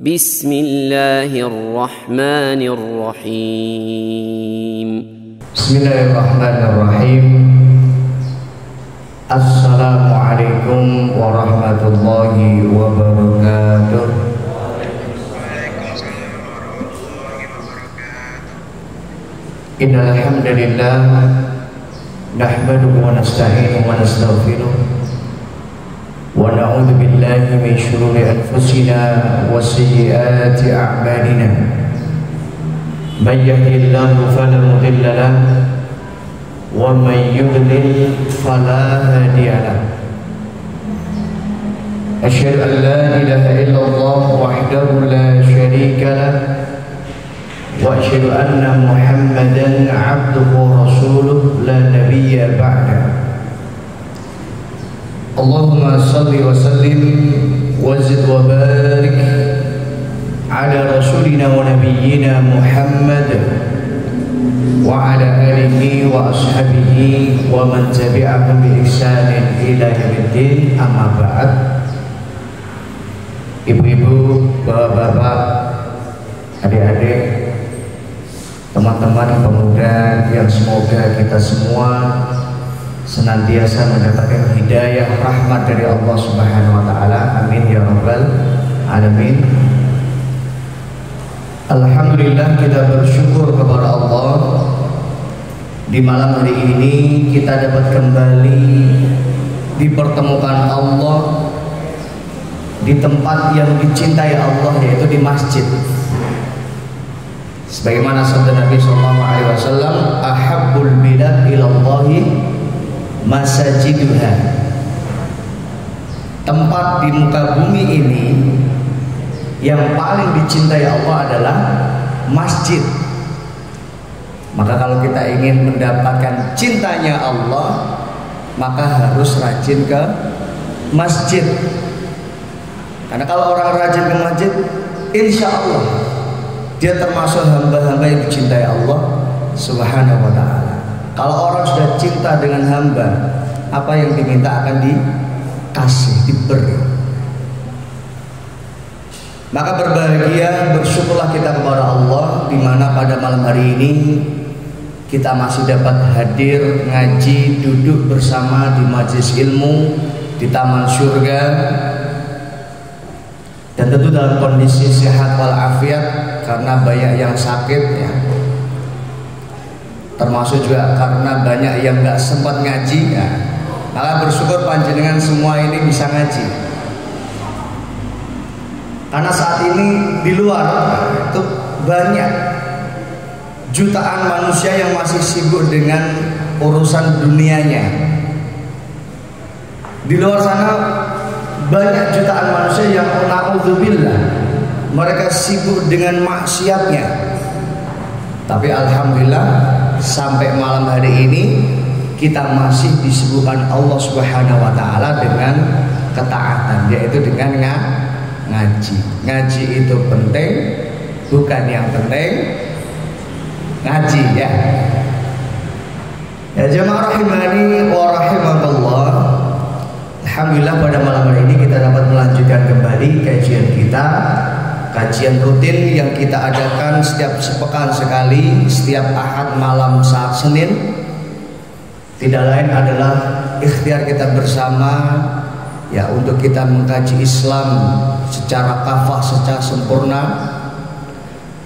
Bismillahirrahmanirrahim. Bismillahirrahmanirrahim. Assalamualaikum warahmatullahi wabarakatuh. Innal hamdalillah nahmaduhu wa nasta'inuhu wa nastaghfiruh wa na'udzu billahi min shururi anfusina wa sayyiati a'malina. May yahdihillahu fala mudilla lahu wa may yudlil fala hadiya lahu. Asyhadu an la ilaha illallah wahdahu la syarika lahu wa asyhadu anna Muhammadan 'abduhu wa rasuluh la nabiyya ba'da. Allahumma shalli wa sallim wa zid wa barik ala rasulina wa nabiyyina Muhammad wa ala alihi wa ashabihi wa man tabi'ahum bi ihsanin ila yaumiddin. Amma ba'd. Ibu-ibu, bapak-bapak, adik-adik, teman-teman pemuda yang semoga kita semua senantiasa mendapatkan hidayah rahmat dari Allah Subhanahu wa taala. Amin ya rabbal alamin. Alhamdulillah, kita bersyukur kepada Allah di malam hari ini kita dapat kembali dipertemukan Allah di tempat yang dicintai Allah, yaitu di masjid. Sebagaimana sabda Nabi SAW, ahabbul bilad ilallahi masajiduha. Tempat di muka bumi ini yang paling dicintai Allah adalah masjid. Maka kalau kita ingin mendapatkan cintanya Allah, maka harus rajin ke masjid. Karena kalau orang rajin ke masjid, insya Allah dia termasuk hamba-hamba yang dicintai Allah Subhanahu wa ta'ala. Kalau orang sudah cinta dengan hamba, apa yang diminta akan dikasih, diberi. Maka berbahagia, bersyukurlah kita kepada Allah, di mana pada malam hari ini kita masih dapat hadir, ngaji, duduk bersama di majelis ilmu di taman surga, dan tentu dalam kondisi sehat walafiat, karena banyak yang sakit ya, termasuk juga karena banyak yang nggak sempat ngaji ya. Maka bersyukur panjenengan semua ini bisa ngaji, karena saat ini di luar itu banyak jutaan manusia yang masih sibuk dengan urusan dunianya. Di luar sana banyak jutaan manusia yang na'udzubillah, mereka sibuk dengan maksiatnya. Tapi alhamdulillah sampai malam hari ini kita masih disibukkan Allah Subhanahu wa taala dengan ketaatan, yaitu dengan ngaji. Ngaji itu penting, bukan yang penting ngaji ya. Ya jemaah rahimani wa rahimakallah. Alhamdulillah pada malam hari ini kita dapat melanjutkan kembali kajian kita, kajian rutin yang kita adakan setiap sepekan sekali, setiap Ahad malam saat Senin. Tidak lain adalah ikhtiar kita bersama ya, untuk kita mengkaji Islam secara kafah, secara sempurna.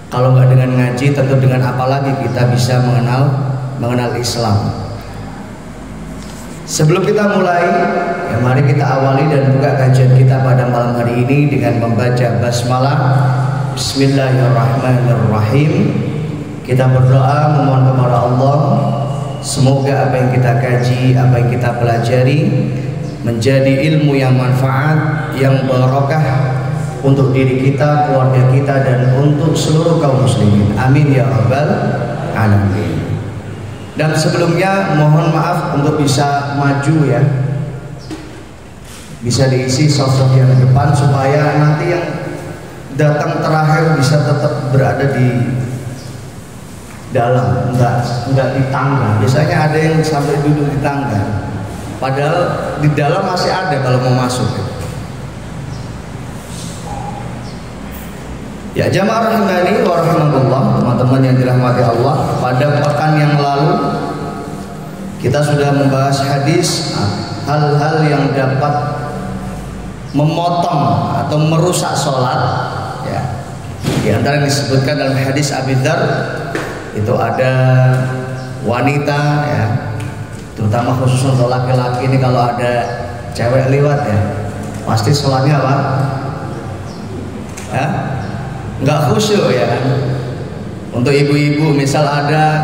Kalau nggak dengan ngaji, tentu dengan apa lagi kita bisa mengenal Islam. Sebelum kita mulai, ya mari kita awali dan buka kajian kita pada malam hari ini dengan membaca basmalah. Bismillahirrahmanirrahim. Kita berdoa memohon kepada Allah, semoga apa yang kita kaji, apa yang kita pelajari menjadi ilmu yang manfaat, yang barokah untuk diri kita, keluarga kita, dan untuk seluruh kaum muslimin. Amin ya rabbal alamin. Dan sebelumnya mohon maaf untuk bisa maju ya, bisa diisi sosok yang depan supaya nanti yang datang terakhir bisa tetap berada di dalam, enggak di tangga. Biasanya ada yang sampai duduk di tangga, padahal di dalam masih ada kalau mau masuk. Ya jamaah rahimani wa rahimakumullah, teman-teman yang dirahmati Allah, pada pekan yang lalu kita sudah membahas hadis hal-hal yang dapat memotong atau merusak sholat. Ya, di antara yang disebutkan dalam hadis Abi Dzar itu ada wanita, ya, terutama khusus untuk laki-laki ini, kalau ada cewek lewat ya pasti sholatnya apa? Ya, nggak khusyuk ya kan. Untuk ibu-ibu misal ada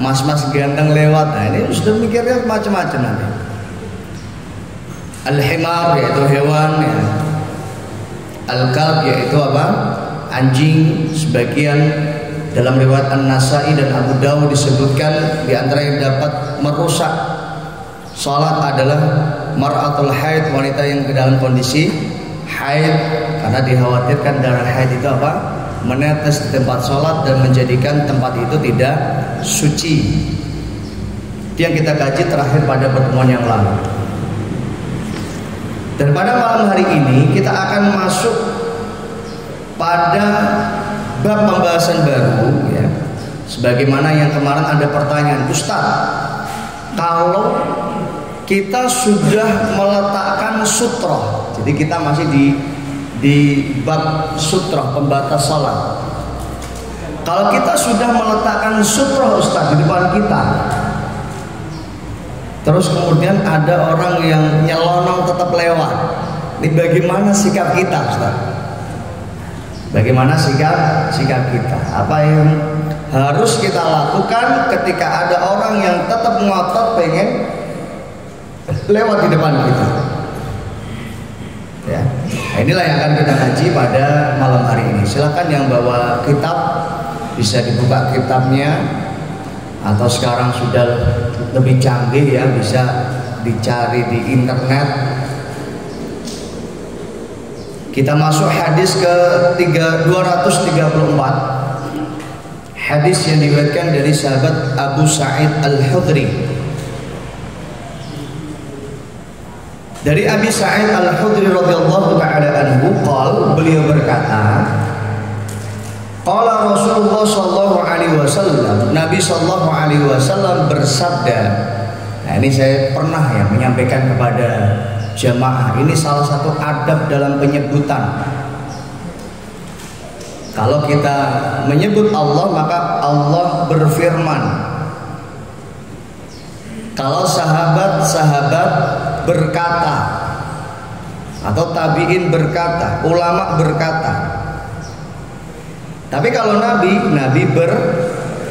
mas-mas ganteng lewat, nah ini sudah mikirnya macam-macam nanti. Al-himar yaitu hewan ya. Al-kalb yaitu apa? Anjing. Sebagian dalam riwayat An-Nasai dan Abu Dawud disebutkan di antara yang dapat merusak salat adalah mar'atul haid, wanita yang ke dalam kondisi haid, karena dikhawatirkan darah haid itu apa? Menetes di tempat sholat dan menjadikan tempat itu tidak suci. Itu yang kita kaji terakhir pada pertemuan yang lalu. Dan pada malam hari ini kita akan masuk pada bab pembahasan baru ya. Sebagaimana yang kemarin ada pertanyaan, Ustaz, kalau kita sudah meletakkan sutroh, jadi kita masih di bab sutroh, pembatas salat. Kalau kita sudah meletakkan sutroh Ustaz di depan kita, terus kemudian ada orang yang nyelonong tetap lewat, ini bagaimana sikap kita Ustaz? Bagaimana sikap kita? Apa yang harus kita lakukan ketika ada orang yang tetap ngotot pengen lewat di depan kita? Ya, nah inilah yang akan kita kaji pada malam hari ini. Silakan yang bawa kitab bisa dibuka kitabnya, atau sekarang sudah lebih canggih ya, bisa dicari di internet. Kita masuk hadis ke 234. Hadis yang diriwayatkan dari sahabat Abu Sa'id Al-Khudri. Dari Abi Sa'id Al-Khudri radhiyallahu ta'ala anhu qala, beliau berkata, qala Rasulullah sallallahu alaihi wasallam, Nabi sallallahu alaihi wasallam bersabda. Nah, ini saya pernah ya menyampaikan kepada jamaah, ini salah satu adab dalam penyebutan. Kalau kita menyebut Allah, maka Allah berfirman. Kalau sahabat-sahabat berkata, atau tabi'in berkata, ulama berkata. Tapi kalau Nabi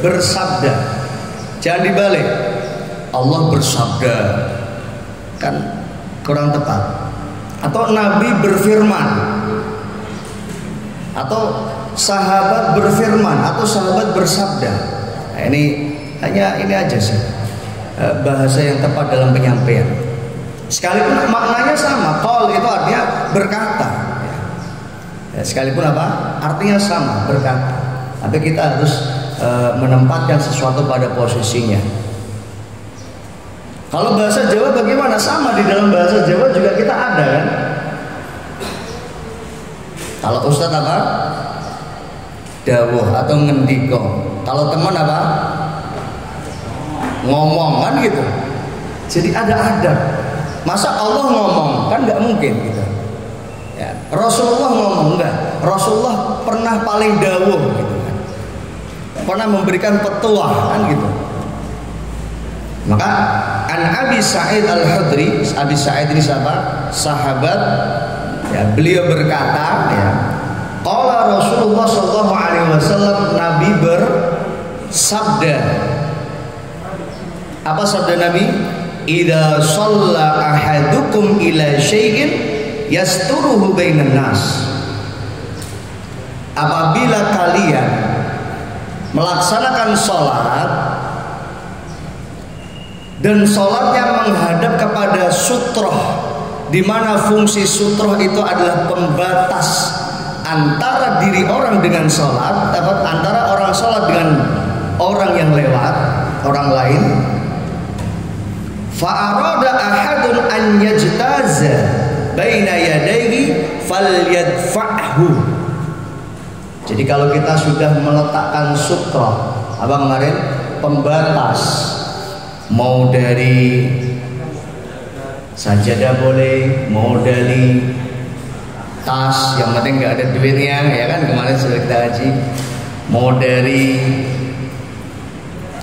bersabda. Jangan dibalik. Allah bersabda, kan kurang tepat. Atau Nabi berfirman, atau sahabat berfirman, atau sahabat bersabda. Nah, ini aja sih bahasa yang tepat dalam penyampaian. Sekalipun maknanya sama, qol itu artinya berkata. Ya, sekalipun apa? Artinya sama, berkata. Tapi kita harus menempatkan sesuatu pada posisinya. Kalau bahasa Jawa bagaimana? Sama, di dalam bahasa Jawa juga kita ada kan? Kalau ustadz apa? Dawuh atau ngendiko. Kalau teman apa? Ngomong kan gitu. Jadi ada adab. Masa Allah ngomong? Kan nggak mungkin gitu. Ya. Rasulullah ngomong enggak? Rasulullah pernah paling dawuh gitu kan. Pernah memberikan petuah kan gitu. Maka an Abi Sa'id Al-Khudri, Abi Sa'id ini siapa? Sahabat. Ya, beliau berkata ya, qala Rasulullah sallallahu alaihi wasallam, Nabi bersabda. Apa sabda Nabi? Idza shalla ahadukum ila syai'in yasturuhu bainan nas. Apabila kalian melaksanakan sholat dan sholatnya menghadap kepada sutroh, di mana fungsi sutroh itu adalah pembatas antara diri orang dengan sholat, antara orang sholat dengan orang yang lewat, orang lain. Fa'arada ahadun an yajtaza baina yadayhi falyadfa'hu. Jadi kalau kita sudah meletakkan sutra, apa kemarin, pembatas, mau dari sajadah boleh, mau dari tas, yang penting nggak ada duitnya, ya kan, kemarin sudah kita kaji. Mau dari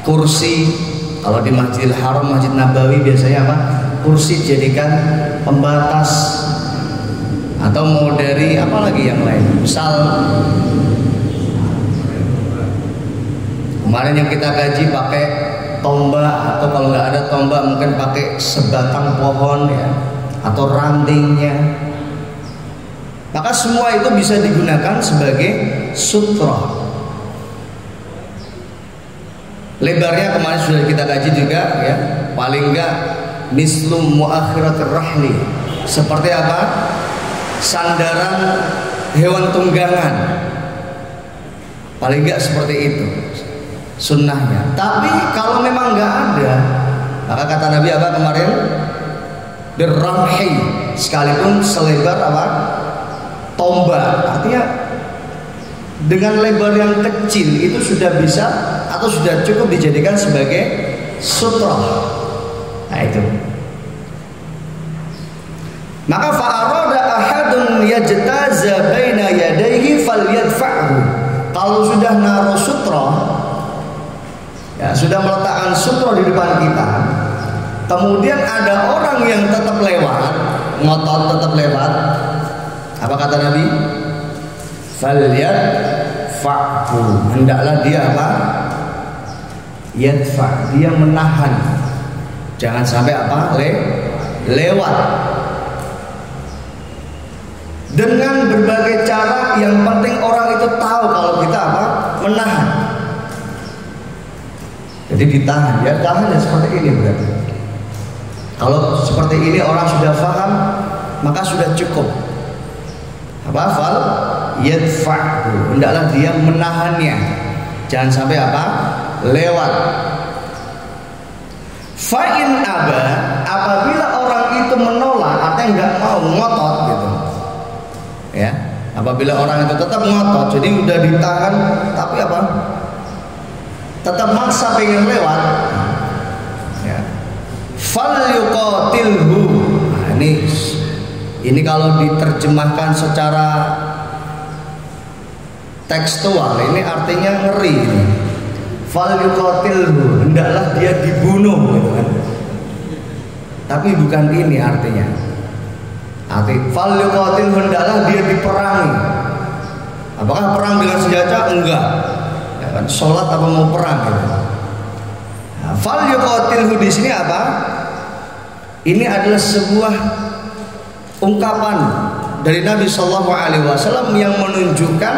kursi, kalau di Masjidil Haram, Masjid Nabawi biasanya apa? Kursi jadikan pembatas. Atau mau dari apa lagi yang lain? Misal kemarin yang kita kaji pakai tombak, atau kalau nggak ada tombak mungkin pakai sebatang pohon ya, atau rantingnya. Maka semua itu bisa digunakan sebagai sutra. Lebarnya kemarin sudah kita kaji juga ya, paling enggak mislu muakhiratir rahli. Seperti apa? Sandaran hewan tunggangan. Paling enggak seperti itu sunnahnya. Tapi kalau memang enggak ada, maka kata Nabi apa kemarin? Dirramhi, sekalipun selebar apa? Tombak. Artinya dengan lebar yang kecil itu sudah bisa atau sudah cukup dijadikan sebagai sutra. Nah itu. Maka fa'arada ahadun yajtaza baina yadayhi falyadfa'hu. Kalau sudah naruh sutra, ya sudah meletakkan sutra di depan kita, kemudian ada orang yang tetap lewat, ngotot tetap lewat, apa kata Nabi? Falyadfa'hu, hendaklah dia apa? Yadfa', dia menahan, jangan sampai apa? Lewat. Dengan berbagai cara, yang penting orang itu tahu kalau kita apa? Menahan. Jadi ditahan, ya tahan ya seperti ini berarti. Kalau seperti ini orang sudah paham, maka sudah cukup. Apa? Fal yadfa'hu, hendaklah dia menahannya, jangan sampai apa? Lewat. Fa'in aba, apabila orang itu menolak atau nggak mau, ngotot gitu. Ya, apabila orang itu tetap ngotot, jadi udah ditahan, tapi apa? Tetap maksa pengen lewat. Ya. Falyuqatilhu. Nah, ini kalau diterjemahkan secara tekstual, ini artinya ngeri. Falyuqatilhu, hendaklah dia dibunuh, gitu kan? Tapi bukan ini artinya. Falyuqatilhu, hendaklah dia diperangi. Apakah perang dengan senjata? Enggak. Ya kan, sholat apa mau perang gitu. Nah, falyuqatilhu di sini apa? Ini adalah sebuah ungkapan dari Nabi Shallallahu Alaihi Wasallam yang menunjukkan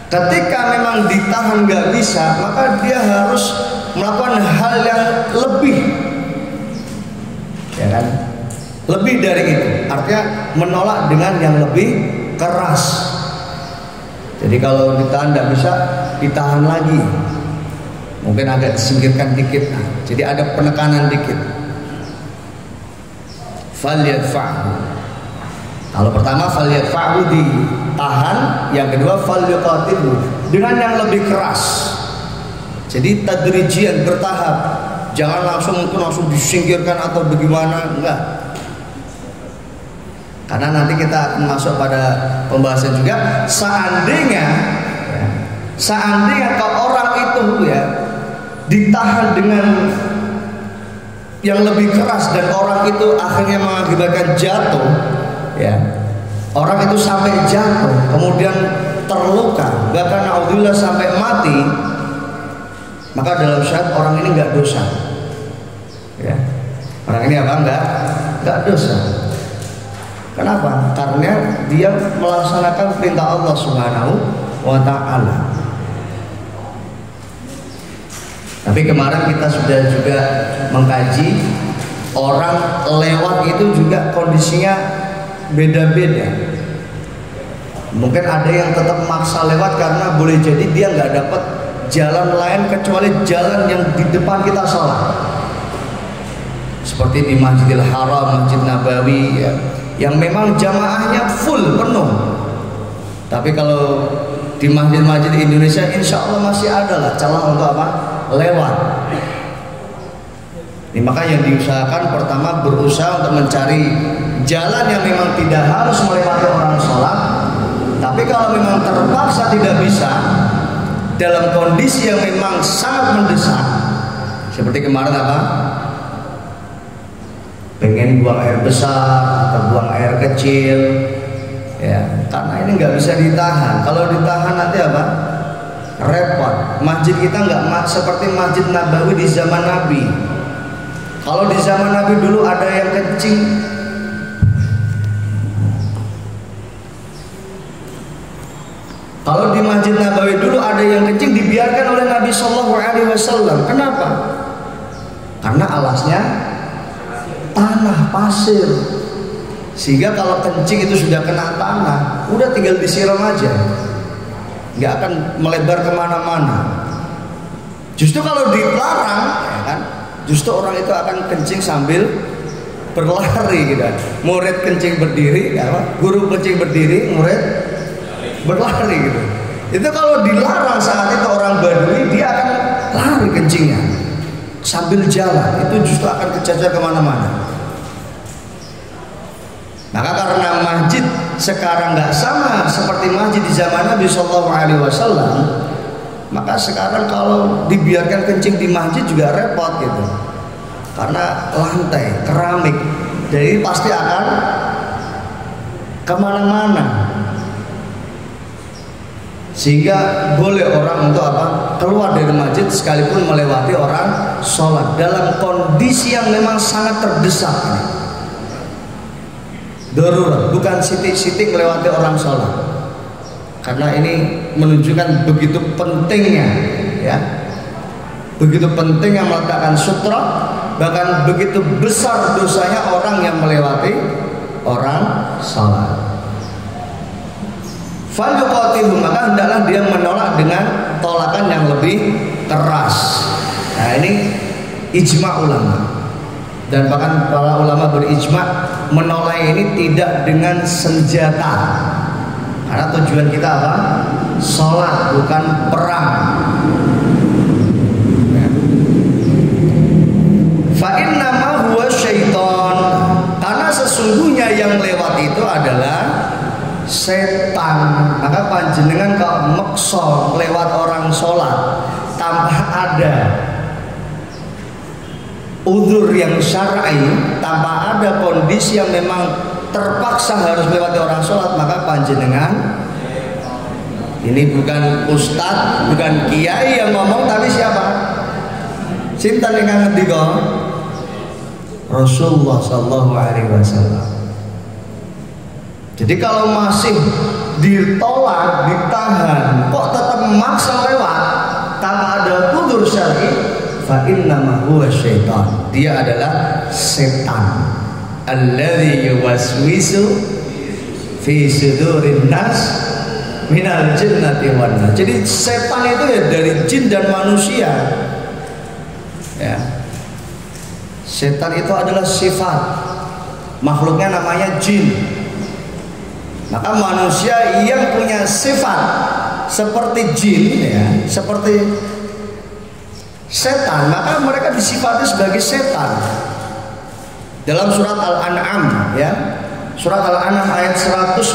ketika memang ditahan nggak bisa, maka dia harus melakukan hal yang lebih, ya kan? Lebih dari itu, artinya menolak dengan yang lebih keras. Jadi kalau ditahan nggak bisa, ditahan lagi, mungkin agak disingkirkan dikit. Nah, jadi ada penekanan dikit. Falyadfa'hu. Kalau pertama falyadfa'hu, ditahan, yang kedua falyuqatilhu, dengan yang lebih keras. Jadi tadrijian, bertahap, jangan langsung disingkirkan atau bagaimana, enggak. Karena nanti kita akan masuk pada pembahasan juga. Seandainya kalau orang itu ya ditahan dengan yang lebih keras dan orang itu akhirnya mengakibatkan jatuh, ya, orang itu sampai jatuh, kemudian terluka, bahkan naudzubillah sampai mati, maka dalam syariat orang ini nggak dosa, ya, orang ini apa? Nggak dosa. Kenapa? Karena dia melaksanakan perintah Allah Subhanahu wa Ta'ala. Tapi kemarin kita sudah juga mengkaji, orang lewat itu juga kondisinya beda-beda. Mungkin ada yang tetap maksa lewat karena boleh jadi dia nggak dapat jalan lain kecuali jalan yang di depan kita sholat. Seperti di Masjidil Haram, Masjid Nabawi, ya, yang memang jamaahnya full penuh. Tapi kalau di masjid-masjid Indonesia insya Allah masih ada lah celah untuk apa? Lewat. Ini maka yang diusahakan pertama berusaha untuk mencari jalan yang memang tidak harus melewati orang sholat. Tapi kalau memang terpaksa tidak bisa, dalam kondisi yang memang sangat mendesak, seperti kemarin apa? Pengen buang air besar atau buang air kecil, ya, karena ini nggak bisa ditahan. Kalau ditahan nanti apa? Repot. Masjid kita nggak seperti Masjid Nabawi di zaman Nabi. Kalau di zaman Nabi dulu ada yang kencing, kalau di Masjid Nabawi dulu ada yang kencing dibiarkan oleh Nabi Shallallahu Alaihi Wasallam. Kenapa? Karena alasnya tanah pasir, sehingga kalau kencing itu sudah kena tanah, udah tinggal disiram aja, nggak akan melebar kemana-mana. Justru kalau dilarang, ya kan, justru orang itu akan kencing sambil berlari gitu. Murid kencing berdiri, apa? Guru kencing berdiri, murid berlari gitu. Itu kalau dilarang saat itu orang Badui, dia akan lari kencingnya sambil jalan, itu justru akan kejajar kemana-mana. Maka karena masjid sekarang nggak sama seperti masjid di zaman Nabi Shallallahu Alaihi Wasallam, maka sekarang kalau dibiarkan kencing di masjid juga repot gitu, karena lantai keramik, jadi pasti akan kemana-mana. Sehingga boleh orang untuk apa? Keluar dari masjid sekalipun melewati orang sholat dalam kondisi yang memang sangat terdesak. Darurat, bukan sitik-sitik melewati orang sholat. Karena ini menunjukkan begitu pentingnya, ya, begitu pentingnya meletakkan sutra, bahkan begitu besar dosanya orang yang melewati orang sholat. Falyuqatilu, maka hendaklah dia menolak dengan tolakan yang lebih keras. Nah ini ijma ulama, dan bahkan para ulama berijma menolak ini tidak dengan senjata, karena tujuan kita apa? Sholat, bukan perang. Fa innama huwa syaiton, karena sesungguhnya yang lewat itu adalah setan. Maka panjenengan kalau maksa lewat orang sholat tanpa ada udzur yang syar'i, tanpa ada kondisi yang memang terpaksa harus melewati orang sholat, maka panjenengan, ini bukan ustadz, bukan kiai yang ngomong, tapi siapa? Sinten ingkang ngendika? Rasulullah Sallallahu Alaihi Wasallam. Jadi kalau masih ditolak, ditahan, kok tetap memaksa lewat tanpa ada udzur syar'i, fa innama huwa syaitan. Dia adalah setan. Alladzi yuwaswisu fi sudurin nas minal jinnati wan nas. Jadi setan itu ya dari jin dan manusia. Ya. Setan itu adalah sifat. Makhluknya namanya jin. Maka manusia yang punya sifat seperti jin, ya, seperti setan, maka mereka disifati sebagai setan. Dalam surat Al-An'am, ya, surat Al-An'am ayat 112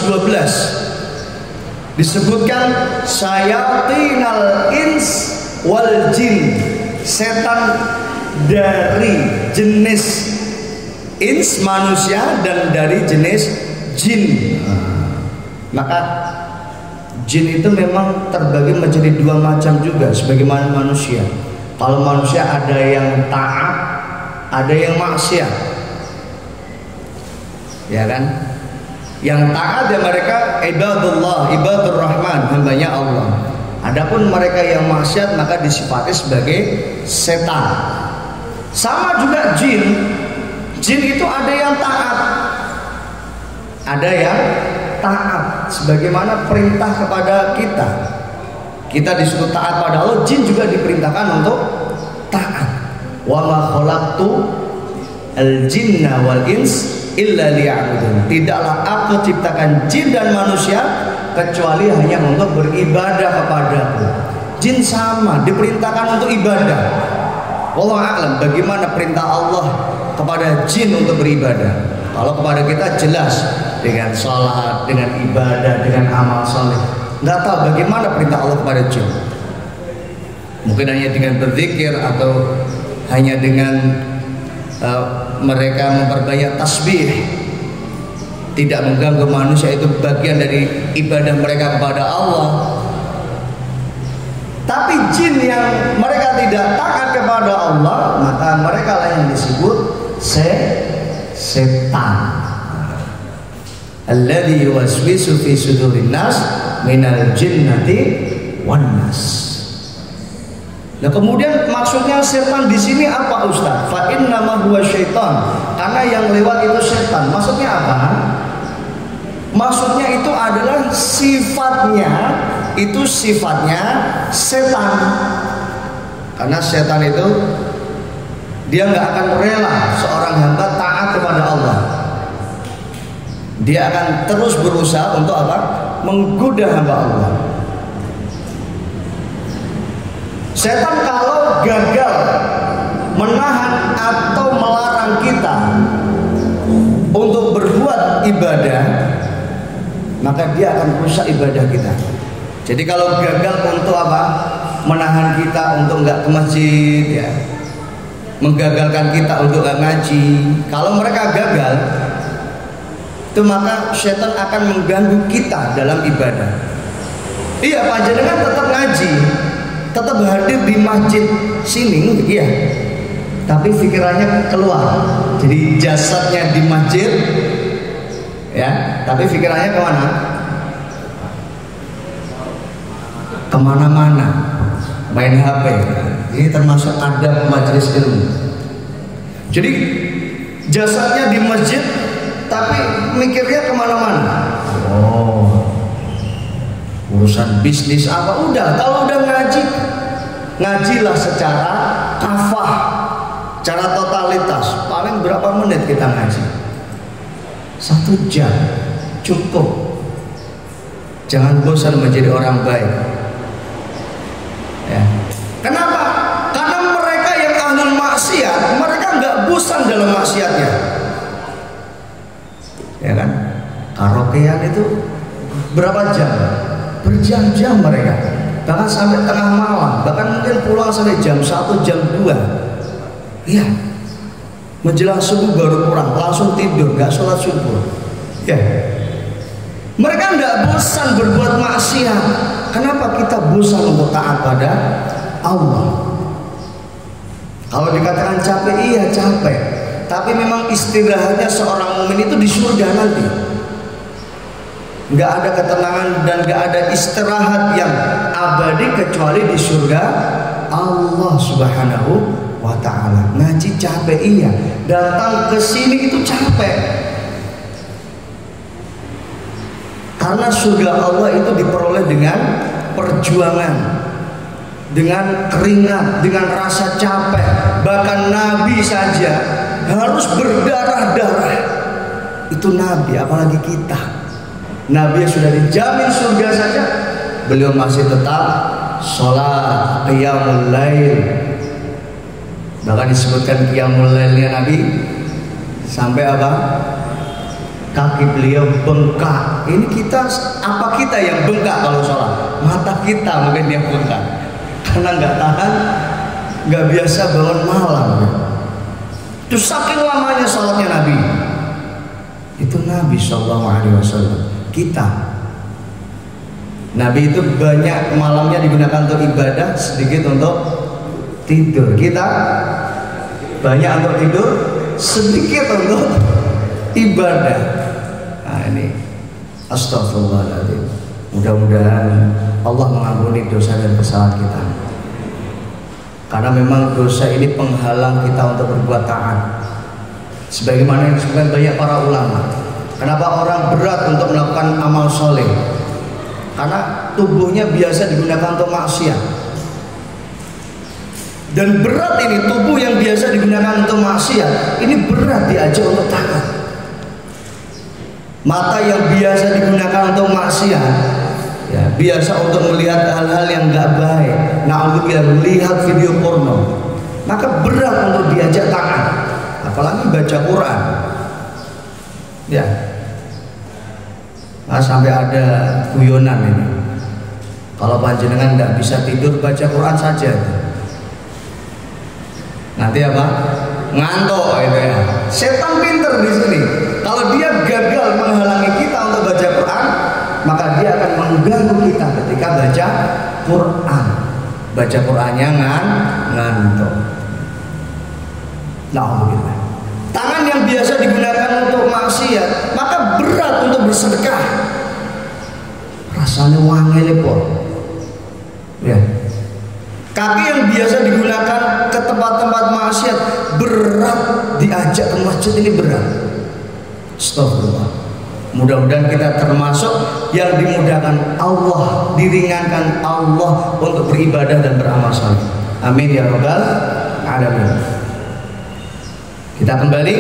disebutkan syayatinal ins wal jin, setan dari jenis ins manusia dan dari jenis jin. Maka jin itu memang terbagi menjadi dua macam juga sebagaimana manusia. Kalau manusia ada yang taat, ada yang maksiat, ya kan? Yang taat ya mereka ibadullah, ibadur rahman, hambanya Allah. Adapun mereka yang maksiat maka disifati sebagai setan. Sama juga jin. Jin itu ada yang taat, ada yang taat sebagaimana perintah kepada kita. Kita disuruh taat pada Allah, jin juga diperintahkan untuk taat. Wa ma khalaqtu al-jinna wal ins illa liya'budun. Tidaklah aku ciptakan jin dan manusia kecuali hanya untuk beribadah kepadaku. Jin sama, diperintahkan untuk ibadah. Wallahu a'lam bagaimana perintah Allah kepada jin untuk beribadah. Kalau kepada kita jelas dengan sholat, dengan ibadah, dengan amal soleh. Nggak tahu bagaimana perintah Allah kepada jin. Mungkin hanya dengan berzikir atau hanya dengan mereka memperbanyak tasbih, tidak mengganggu manusia, itu bagian dari ibadah mereka kepada Allah. Tapi jin yang mereka tidak taat kepada Allah, maka mereka lah yang disebut setan. Alladzi yuwaswisu fi sudurin nas minal jinnati wan nas. Nah, kemudian maksudnya setan di sini apa, Ustaz? Fa innama huwa syaitan. Karena yang lewat itu setan. Maksudnya apa? Maksudnya itu adalah sifatnya setan. Karena setan itu dia nggak akan rela seorang hamba taat kepada Allah. Dia akan terus berusaha untuk apa? Menggoda hamba Allah. Setan kalau gagal menahan atau melarang kita untuk berbuat ibadah, maka dia akan rusak ibadah kita. Jadi kalau gagal untuk apa? Menahan kita untuk nggak ke masjid, ya, menggagalkan kita untuk nggak ngaji. Kalau mereka gagal, itu maka setan akan mengganggu kita dalam ibadah. Iya, panjenengan tetap ngaji, tetap hadir di masjid sini, iya, tapi pikirannya keluar. Jadi jasadnya di masjid, ya, tapi pikirannya kemana? Kemana-mana, main HP. Ini termasuk adab majelis ilmu. Jadi jasadnya di masjid, tapi mikirnya kemana-mana. Oh, urusan bisnis apa? Udah, kalau udah ngaji, ngajilah secara kafah, secara totalitas. Paling berapa menit kita ngaji? 1 jam cukup. Jangan bosan menjadi orang baik, ya. Kenapa? Karena mereka yang ahli maksiat, mereka nggak bosan dalam maksiatnya, ya kan? Karaokean itu berapa jam? Berjam-jam mereka, bahkan sampai tengah malam, bahkan mungkin pulang sampai jam 1, jam 2. Iya, menjelang subuh baru pulang, langsung tidur, nggak sholat subuh. Ya, mereka nggak bosan berbuat maksiat. Kenapa kita bosan untuk taat pada Allah? Kalau dikatakan capek, iya capek. Tapi memang istirahatnya seorang mukmin itu di surga nanti. Nggak ada ketenangan dan nggak ada istirahat yang abadi kecuali di surga Allah Subhanahu wa ta'ala. Ngaji capek, iya. Datang ke sini itu capek. Karena surga Allah itu diperoleh dengan perjuangan, dengan keringat, dengan rasa capek. Bahkan Nabi saja harus berdarah-darah. Itu Nabi, apalagi kita. Nabi yang sudah dijamin surga saja, beliau masih tetap sholat qiyamul lail. Bahkan disebutkan qiyamul lailnya Nabi sampai apa? Kaki beliau bengkak. Ini kita, apa kita yang bengkak kalau sholat? Mata kita mungkin yang bengkak, karena nggak tahan, nggak biasa bangun malam. Itu saking lamanya sholatnya Nabi. Itu Nabi Shallallahu Alaihi Wasallam. Kita, Nabi itu banyak malamnya digunakan untuk ibadah, sedikit untuk tidur. Kita banyak untuk tidur, sedikit untuk ibadah. Nah ini, astagfirullahaladzim. Mudah-mudahan Allah mengampuni dosa dan kesalahan kita. Karena memang dosa ini penghalang kita untuk berbuat taat. Sebagaimana yang disebutkan banyak para ulama. Kenapa orang berat untuk melakukan amal soleh? Karena tubuhnya biasa digunakan untuk maksiat. Dan berat ini, tubuh yang biasa digunakan untuk maksiat, ini berat diajak untuk taat. Mata yang biasa digunakan untuk maksiat, Ya, biasa untuk melihat hal-hal yang nggak baik, na'udzubillah, melihat video porno, maka berat untuk diajak taat, apalagi baca Quran. Ya, nah, sampai ada guyonan ini, kalau panjenengan nggak bisa tidur baca Quran saja, nanti apa? Ngantuk itu ya. Setan pinter di sini. Kalau dia gagal menghalangi kita untuk baca Quran, maka dia akan mengganggu kita ketika baca Quran. Baca Qurannya ngantuk. Alhamdulillah. Tangan yang biasa digunakan untuk maksiat, maka berat untuk bersedekah. Rasanya wangel po. Ya. Kaki yang biasa digunakan ke tempat-tempat maksiat, berat diajak ke masjid, ini berat. Astagfirullah. Mudah-mudahan kita termasuk yang dimudahkan Allah, diringankan Allah untuk beribadah dan beramal saleh. Amin ya rabbal alamin. Kita kembali.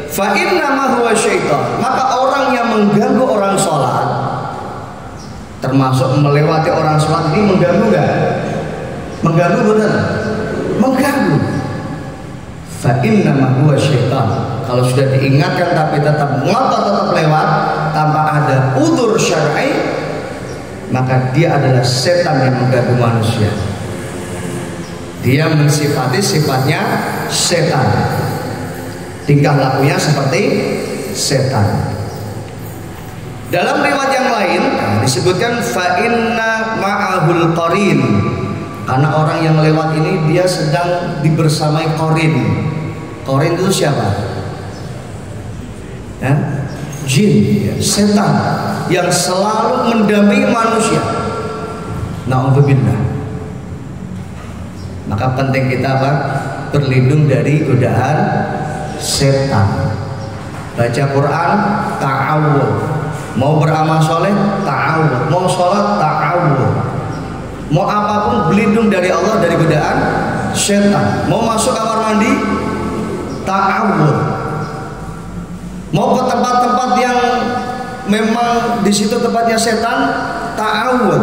Fa innama huwa syaitan. Maka orang yang mengganggu orang sholat, termasuk melewati orang sholat, ini mengganggu enggak? Mengganggu benar? Mengganggu. Fa innama huwa syaitan. Kalau sudah diingatkan tapi tetap ngotot, tetap lewat tanpa ada udzur syar'i, maka dia adalah setan yang mengganggu manusia. Dia mensifati sifatnya setan, tingkah lakunya seperti setan. Dalam riwayat yang lain disebutkan fa inna ma'ahul qarin, karena orang yang lewat ini dia sedang dibersamai qarin. Qarin itu siapa? Ya, jin, ya, setan yang selalu mendampingi manusia. Na'udzubillah. Maka penting kita apa? Berlindung dari godaan setan. Baca Quran, ta'awud. Mau beramal soleh, ta'awud. Mau sholat, ta'awud. Mau apapun, berlindung dari Allah dari godaan setan. Mau masuk kamar mandi, ta'awud. Mau ke tempat-tempat yang memang di situ tempatnya setan, ta'awud.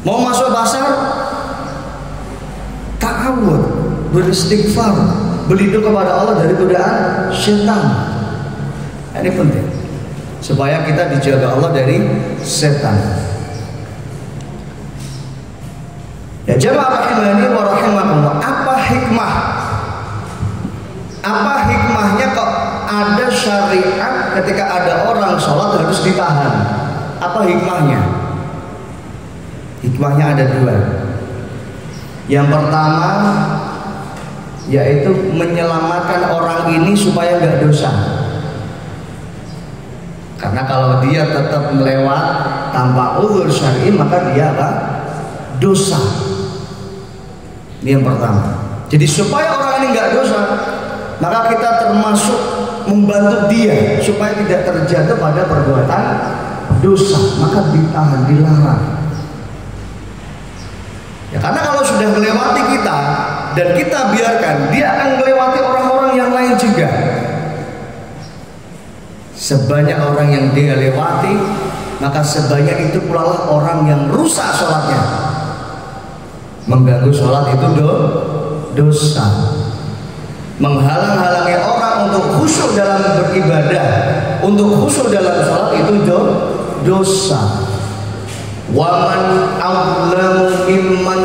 Mau masuk pasar, ta'awud, beristighfar, berlindung kepada Allah dari godaan setan. Ini penting supaya kita dijaga Allah dari setan. Ya jamaah rahimani wa rahimakumullah, apa hikmah? Apa hikmahnya kok ada syariat ketika ada orang sholat harus ditahan? Apa hikmahnya? Hikmahnya ada dua. Yang pertama yaitu menyelamatkan orang ini supaya nggak dosa. Karena kalau dia tetap melewat tanpa uzur syar'i, maka dia apa? Dosa. Ini yang pertama. Jadi supaya orang ini nggak dosa, maka kita termasuk membantu dia supaya tidak terjatuh pada perbuatan dosa, maka ditahan, dilarang. Ya, karena kalau sudah melewati kita dan kita biarkan, dia akan melewati orang-orang yang lain juga. Sebanyak orang yang dia lewati, maka sebanyak itu pula lah orang yang rusak sholatnya. Mengganggu sholat itu dosa. Menghalang-halangi orang untuk khusyuk dalam beribadah, untuk khusyuk dalam sholat itu dosa. Waman a'lamu mimman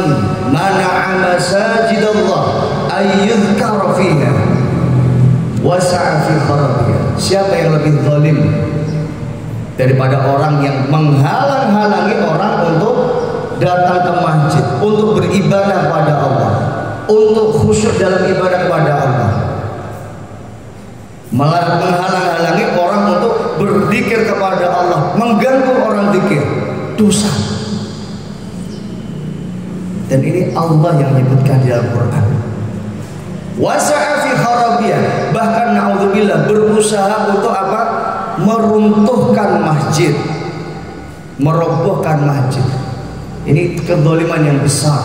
mana'a masajidallah ayyudhkara fiha wasa'a fi kharabiha. Siapa yang lebih zalim daripada orang yang menghalang-halangi orang untuk datang ke masjid, untuk beribadah kepada Allah, untuk khusyuk dalam ibadah kepada Allah, menghalang-halangi orang untuk berzikir kepada Allah, mengganggu orang zikir, dosa. Dan ini Allah yang menyebutkan di Al-Quran. Wasa'a fi kharabiyah, bahkan na'udzubillah berusaha untuk apa? Meruntuhkan masjid, merobohkan masjid. Ini kezaliman yang besar.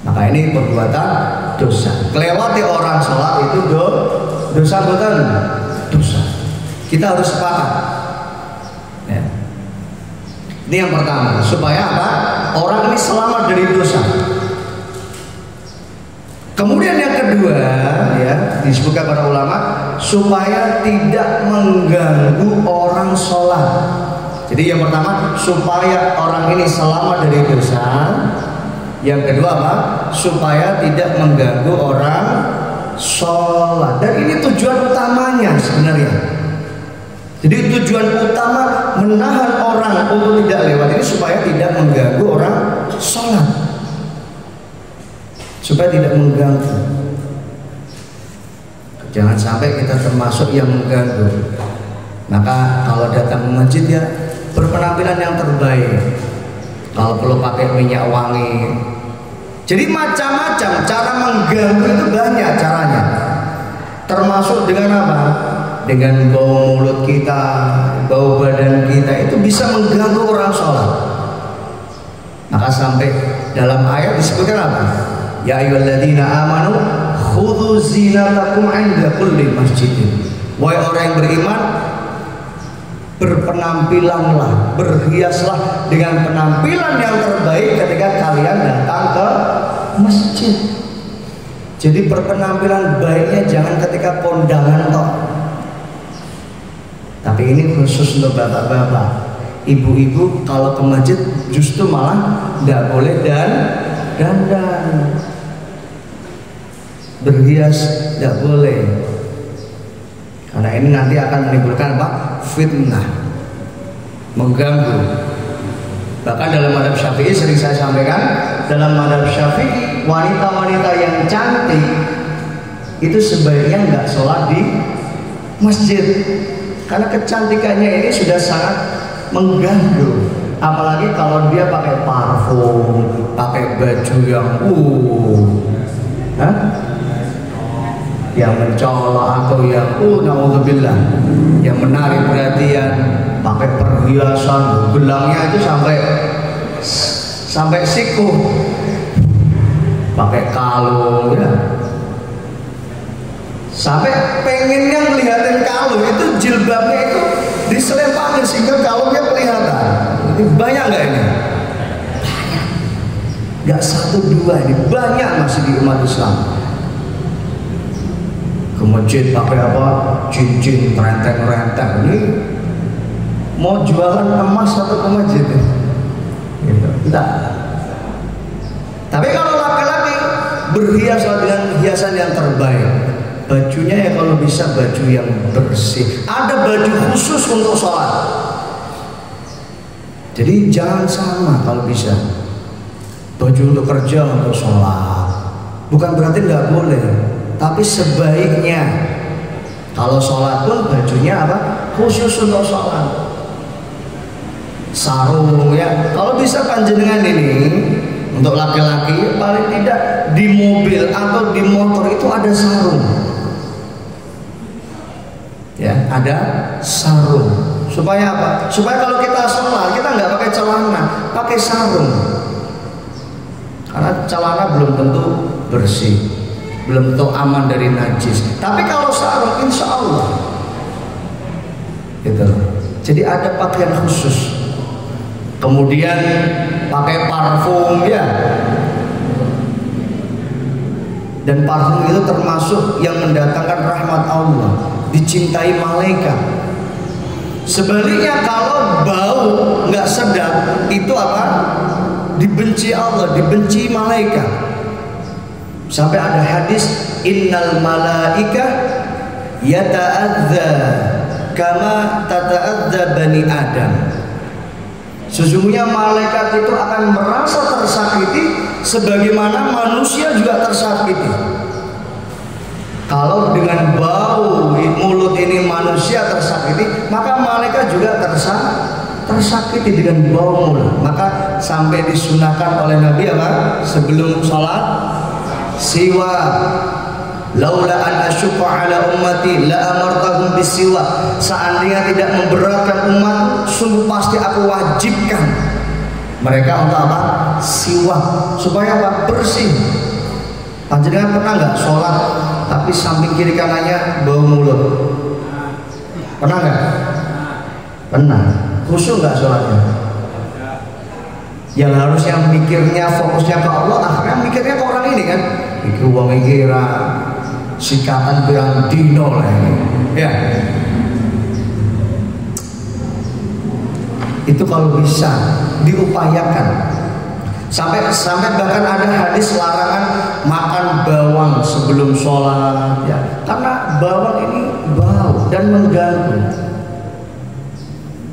Maka ini perbuatan dosa. Kelewati orang sholat itu dosa, bukan? Dosa. Kita harus sepakat. Ya. Ini yang pertama, supaya apa? Orang ini selamat dari dosa. Kemudian yang kedua, ya, disebutkan para ulama, supaya tidak mengganggu orang sholat. Jadi yang pertama, supaya orang ini selamat dari dosa. Yang kedua apa? Supaya tidak mengganggu orang sholat. Dan ini tujuan utamanya sebenarnya. Jadi tujuan utama menahan orang untuk tidak lewat ini supaya tidak mengganggu orang sholat, supaya tidak mengganggu. Jangan sampai kita termasuk yang mengganggu. Maka kalau datang ke masjid ya berpenampilan yang terbaik. Kalau perlu pakai minyak wangi. Jadi macam-macam cara mengganggu itu banyak caranya. Termasuk dengan apa? Dengan bau mulut kita, bau badan kita, itu bisa mengganggu orang sholat. Maka sampai dalam ayat disebutkan apa? Ya ayyuhalladzina amanu khudhu zinatakum 'inda kulli masjidin. Wahai orang yang beriman, berpenampilanlah, berhiaslah dengan penampilan yang terbaik ketika kalian datang ke masjid. Jadi berpenampilan baiknya jangan ketika kondangan toh. Tapi ini khusus untuk bapak-bapak. Ibu-ibu kalau ke masjid justru malah tidak boleh dandan, berhias tidak boleh. Karena ini nanti akan menimbulkan apa? Fitnah, mengganggu. Bahkan dalam mazhab Syafi'i sering saya sampaikan, dalam mazhab Syafi'i wanita-wanita yang cantik itu sebaiknya nggak sholat di masjid. Karena kecantikannya ini sudah sangat mengganggu. Apalagi kalau dia pakai parfum, pakai baju yang yang mencolok atau yang naudzubillah, yang menarik perhatian, pakai perhiasan, gelangnya itu sampai siku, pakai kalung ya. Sampai pengennya ngeliatin kalung itu, jilbabnya itu diselempangin sehingga kalungnya kelihatan. Ini banyak nggak ini? Banyak. Nggak satu dua, ini banyak masih di umat Islam. Ke masjid pakai apa? Cincin, renteng-renteng. Ini mau jualan emas atau ke masjid? Gitu. Enggak. Tapi kalau laki-laki berhias dengan hiasan yang terbaik. Bajunya ya kalau bisa baju yang bersih. Ada baju khusus untuk sholat. Jadi jangan sama kalau bisa. Baju untuk kerja, untuk sholat. Bukan berarti nggak boleh. Tapi sebaiknya kalau sholat pun bajunya apa? Khusus untuk sholat. Sarung ya. Kalau bisa panjenengan ini untuk laki-laki paling tidak di mobil atau di motor itu ada sarung. Ya, ada sarung. Supaya apa? Supaya kalau kita sholat kita nggak pakai celana, pakai sarung. Karena celana belum tentu bersih, belum tentu aman dari najis. Tapi kalau sarung, insya Allah, gitu. Jadi ada pakaian khusus. Kemudian pakai parfum ya. Dan parfum itu termasuk yang mendatangkan rahmat Allah, dicintai malaikat. Sebaliknya kalau bau nggak sedap itu apa? Dibenci Allah, dibenci malaikat. Sampai ada hadis, innal malaika yata'adza kama tata'adza bani Adam. Sesungguhnya malaikat itu akan merasa tersakiti sebagaimana manusia juga tersakiti. Kalau dengan bau mulut ini manusia tersakiti, maka malaikat juga tersakiti dengan bau mulut. Maka sampai disunahkan oleh Nabi apa? Sebelum sholat, siwak. Laula an asyqa ala ummati la amartahum bisiwak. Seandainya tidak memberatkan umat, sungguh pasti aku wajibkan mereka untuk apa? Siwak. Supaya apa? Bersih. Panjenengan pernah nggak sholat tapi samping kiri kanannya bau mulut? Pernah nggak? Pernah. Khusyuk nggak sholatnya? Yang harusnya mikirnya fokusnya ke Allah, akhirnya mikirnya ke orang ini kan? Mikir uang kira sikatan pirang dino lah ini. Ya. Itu kalau bisa diupayakan. Sampai bahkan ada hadis larangan makan bawang sebelum sholat, ya. Karena bawang ini bau dan mengganggu.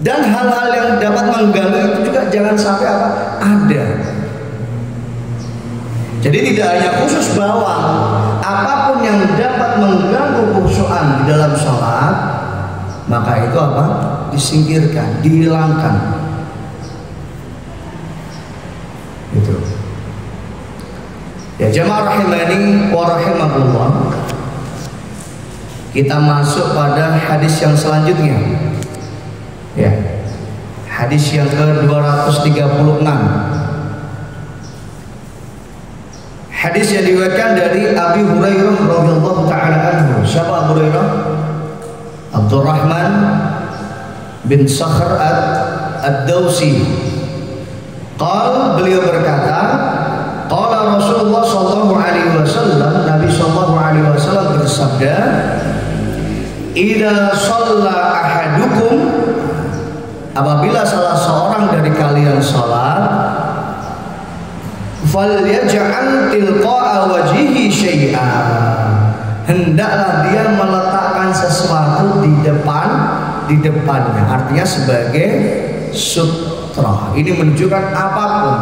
Dan hal-hal yang dapat mengganggu itu juga jangan sampai ada. Jadi tidak hanya khusus bawang, apapun yang dapat mengganggu khusyuan di dalam sholat, maka itu disingkirkan, dihilangkan. Gitu. Ya jamaah rahimani wa rahimakumullah. Kita masuk pada hadis yang selanjutnya. Ya. Hadis yang ke-236. Hadis yang diriwayatkan dari Abi Hurairah radhiyallahu taala anhu. Siapa Abu Hurairah? Abdurrahman bin Sakhr ad-Dawsi. Beliau berkata, qala Rasulullah sallallahu alaihi wasallam, Nabi sallallahu alaihi wasallam bersabda, "Idza shalla ahadukum," apabila salah seorang dari kalian salat, "falyaj'al tilqa'a wajhihi syai'an," hendaklah dia meletakkan sesuatu di depannya, artinya sebagai sutra. Ini menunjukkan apapun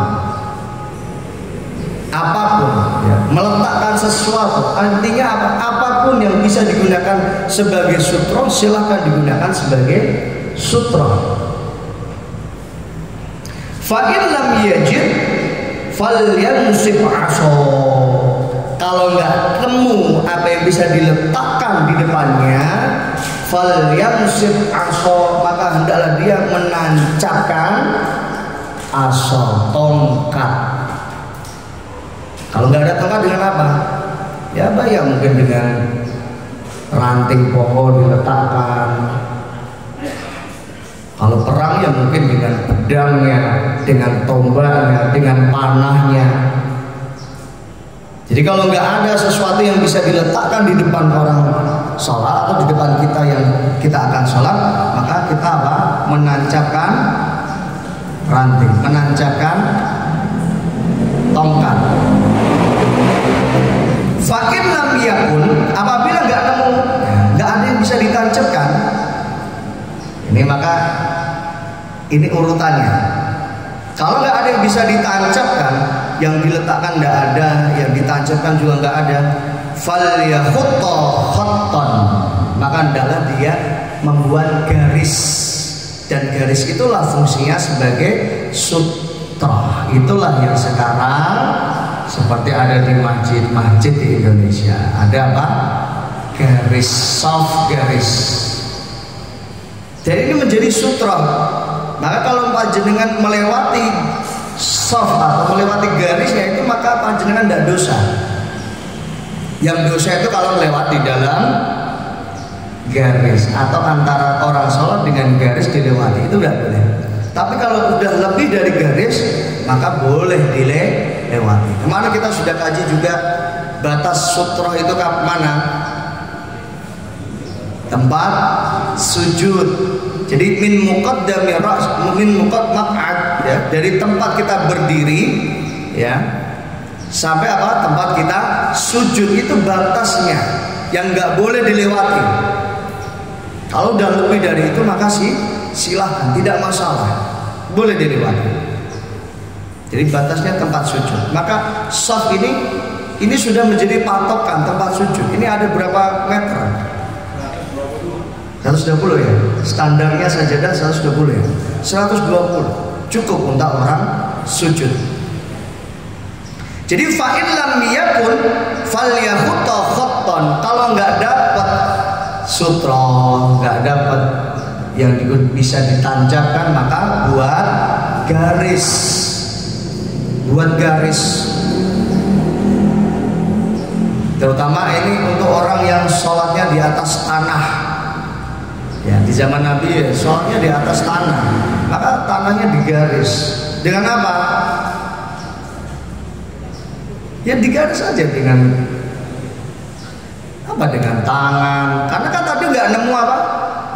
ya, meletakkan sesuatu, artinya apapun yang bisa digunakan sebagai sutra silahkan digunakan sebagai sutra. Fa in lam yajid falyansib 'asha. Kalau nggak temu apa yang bisa diletakkan di depannya, falyansib 'asha, maka hendaklah dia menancapkan asa, tongkat. Kalau nggak ada tongkat dengan apa? Ya mungkin dengan ranting pohon diletakkan. Kalau perang ya mungkin dengan pedangnya, dengan tombaknya, dengan panahnya. Jadi kalau nggak ada sesuatu yang bisa diletakkan di depan orang sholat atau di depan kita yang kita akan sholat, maka kita menancapkan ranting, menancapkan tongkat. Fa'in lam yakun, apabila nggak ada yang bisa ditancapkan, maka ini urutannya. Kalau nggak ada yang bisa ditancapkan, yang diletakkan nggak ada, yang ditancapkan juga nggak ada, falyahutta khattan, maka hendaklah dia membuat garis, dan garis itulah fungsinya sebagai sutra. Itulah yang sekarang seperti ada di masjid-masjid di Indonesia, ada garis, soft garis. Jadi ini menjadi sutra. Maka kalau panjenengan melewati soft atau melewati garisnya itu, maka panjenengan tidak dosa. Yang dosa itu kalau melewati dalam garis atau antara orang sholat dengan garis dilewati, itu tidak boleh. Tapi kalau sudah lebih dari garis, maka boleh dilewati. Kemarin kita sudah kaji juga batas sutra itu mana? Tempat sujud. Jadi min muqaddami ra's, min maq'ad, ya, dari tempat kita berdiri, ya, sampai tempat kita sujud, itu batasnya yang nggak boleh dilewati. Kalau udah lebih dari itu, maka silahkan, tidak masalah, boleh dilewati. Jadi batasnya tempat sujud. Maka shaf ini sudah menjadi patokan tempat sujud. Ini ada berapa meter? 120 ya. Standarnya sajadah 120 ya. 120 cukup untuk orang sujud. Jadi fa'in lam yakun falyahutta khattan. Kalau nggak dapat sutra, nggak dapat yang bisa ditancapkan, maka buat garis. Buat garis. Terutama ini untuk orang yang sholatnya di atas tanah. Ya, di zaman Nabi ya, sholatnya di atas tanah, maka tanahnya digaris dengan apa? Ya digaris aja dengan apa? Dengan tangan. Karena kan tadi nggak nemu apa?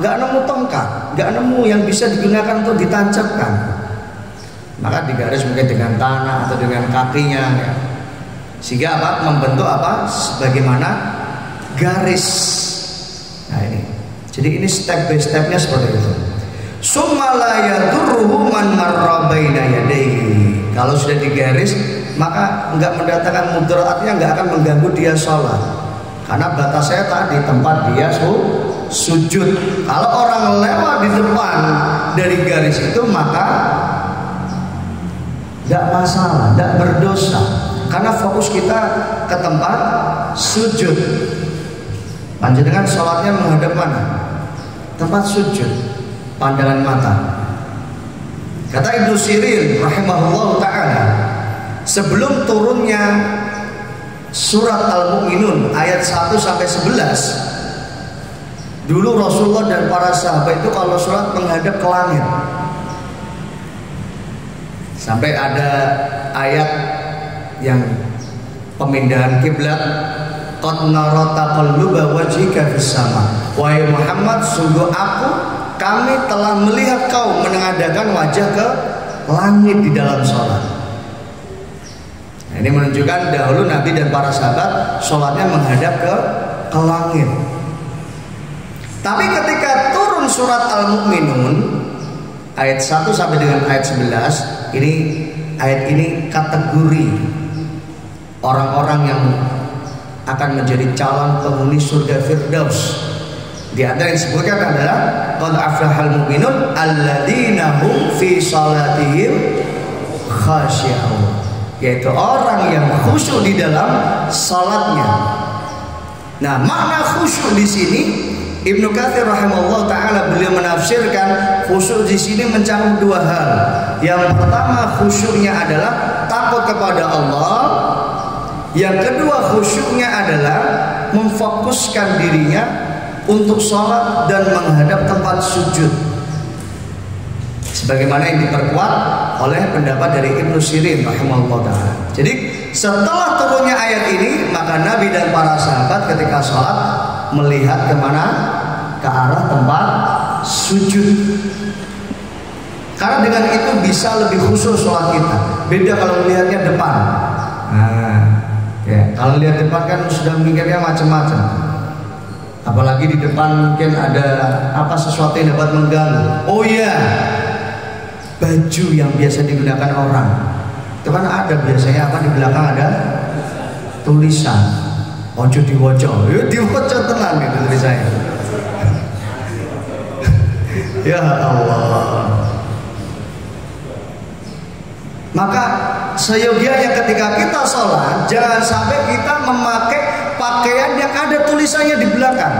Nggak nemu tongkat, nggak nemu yang bisa digunakan untuk ditancapkan. Maka digaris mungkin dengan tanah atau dengan kakinya, ya. Sehingga apa? Membentuk apa? Sebagaimana garis. Nah ini. Jadi ini step by stepnya seperti itu. Summa la yadurruhu man marra baina yadayhi. Kalau sudah digaris, maka enggak mendatangkan mudarat, artinya enggak akan mengganggu dia sholat. Karena batasnya tadi tempat dia sujud. Kalau orang lewat di depan dari garis itu, maka enggak masalah, enggak berdosa. Karena fokus kita ke tempat sujud. Panjenengan sholatnya menghadap mana? Tempat sujud, pandangan mata. Kata Ibnu Sirin rahimahullah ta'ala, sebelum turunnya surat Al-Mu'minun ayat 1 sampai 11, dulu Rasulullah dan para sahabat itu kalau sholat menghadap ke langit. Sampai ada ayat yang pemindahan kiblat, qad nara taqalluba wajhika fis sama. Wahai Muhammad, sungguh kami telah melihat kau menengadakan wajah ke langit di dalam sholat. Nah, ini menunjukkan dahulu Nabi dan para sahabat sholatnya menghadap ke langit. Tapi ketika turun surat Al-Mu'minun ayat 1 sampai dengan ayat 11, ayat ini kategori orang-orang yang akan menjadi calon penghuni surga Firdaus. Di antara yang disebutkan adalah qad aflahal mu'minun alladzina hum fi salatihim khashi'un, yaitu orang yang khusyuk di dalam salatnya. Nah, makna khusyuk di sini Ibnu Katsir rahimahullah taala beliau menafsirkan khusyuk di sini mencakup dua hal. Yang pertama, khusyuknya adalah takut kepada Allah. Yang kedua, khusyuknya adalah memfokuskan dirinya untuk sholat dan menghadap tempat sujud, sebagaimana yang diperkuat oleh pendapat dari Ibnu Sirin rahimahullah ta'ala. Jadi setelah turunnya ayat ini, maka Nabi dan para sahabat ketika sholat melihat kemana? Ke arah tempat sujud. Karena dengan itu bisa lebih khusyuk sholat kita. Beda kalau melihatnya depan. Ya, kalau lihat depan kan sudah mikirnya macam-macam. Apalagi di depan mungkin ada apa sesuatu yang dapat mengganggu. Oh iya, baju yang biasa digunakan orang. Itu kan ada biasanya apa di belakang ada tulisan ojo diwojo. Diwojo tenan gitu tulisannya. Ya Allah. Maka seyogianya ketika kita sholat, jangan sampai kita memakai pakaian yang ada tulisannya di belakang.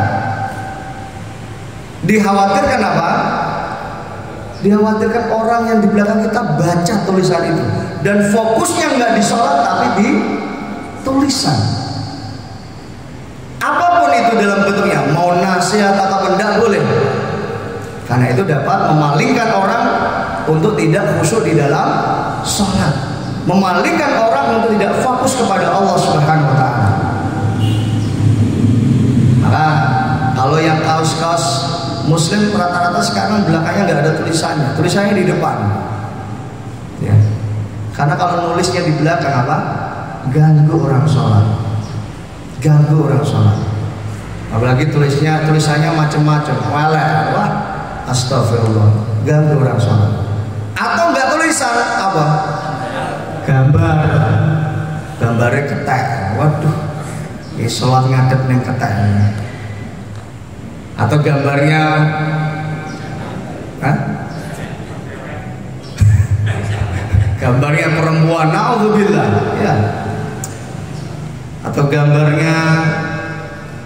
Dikhawatirkan apa? Dikhawatirkan orang yang di belakang kita baca tulisan itu, dan fokusnya nggak di sholat tapi di tulisan. Apapun itu dalam bentuknya, mau nasihat atau benda boleh. Karena itu dapat memalingkan orang untuk tidak khusyuk di dalam sholat, memalingkan orang untuk tidak fokus kepada Allah Subhanahu wa ta'ala. Maka kalau yang kaos-kaos muslim rata-rata sekarang belakangnya nggak ada tulisannya di depan, ya. Karena kalau nulisnya di belakang apa? Ganggu orang sholat. Apalagi tulisannya macam-macam, wah, astagfirullah, ganggu orang sholat. Atau nggak tulisan apa? Gambarnya ketek. Waduh, ini sholat ngadep neng ketek. Atau gambarnya gambarnya perempuan, naudzubillah, ya. Atau gambarnya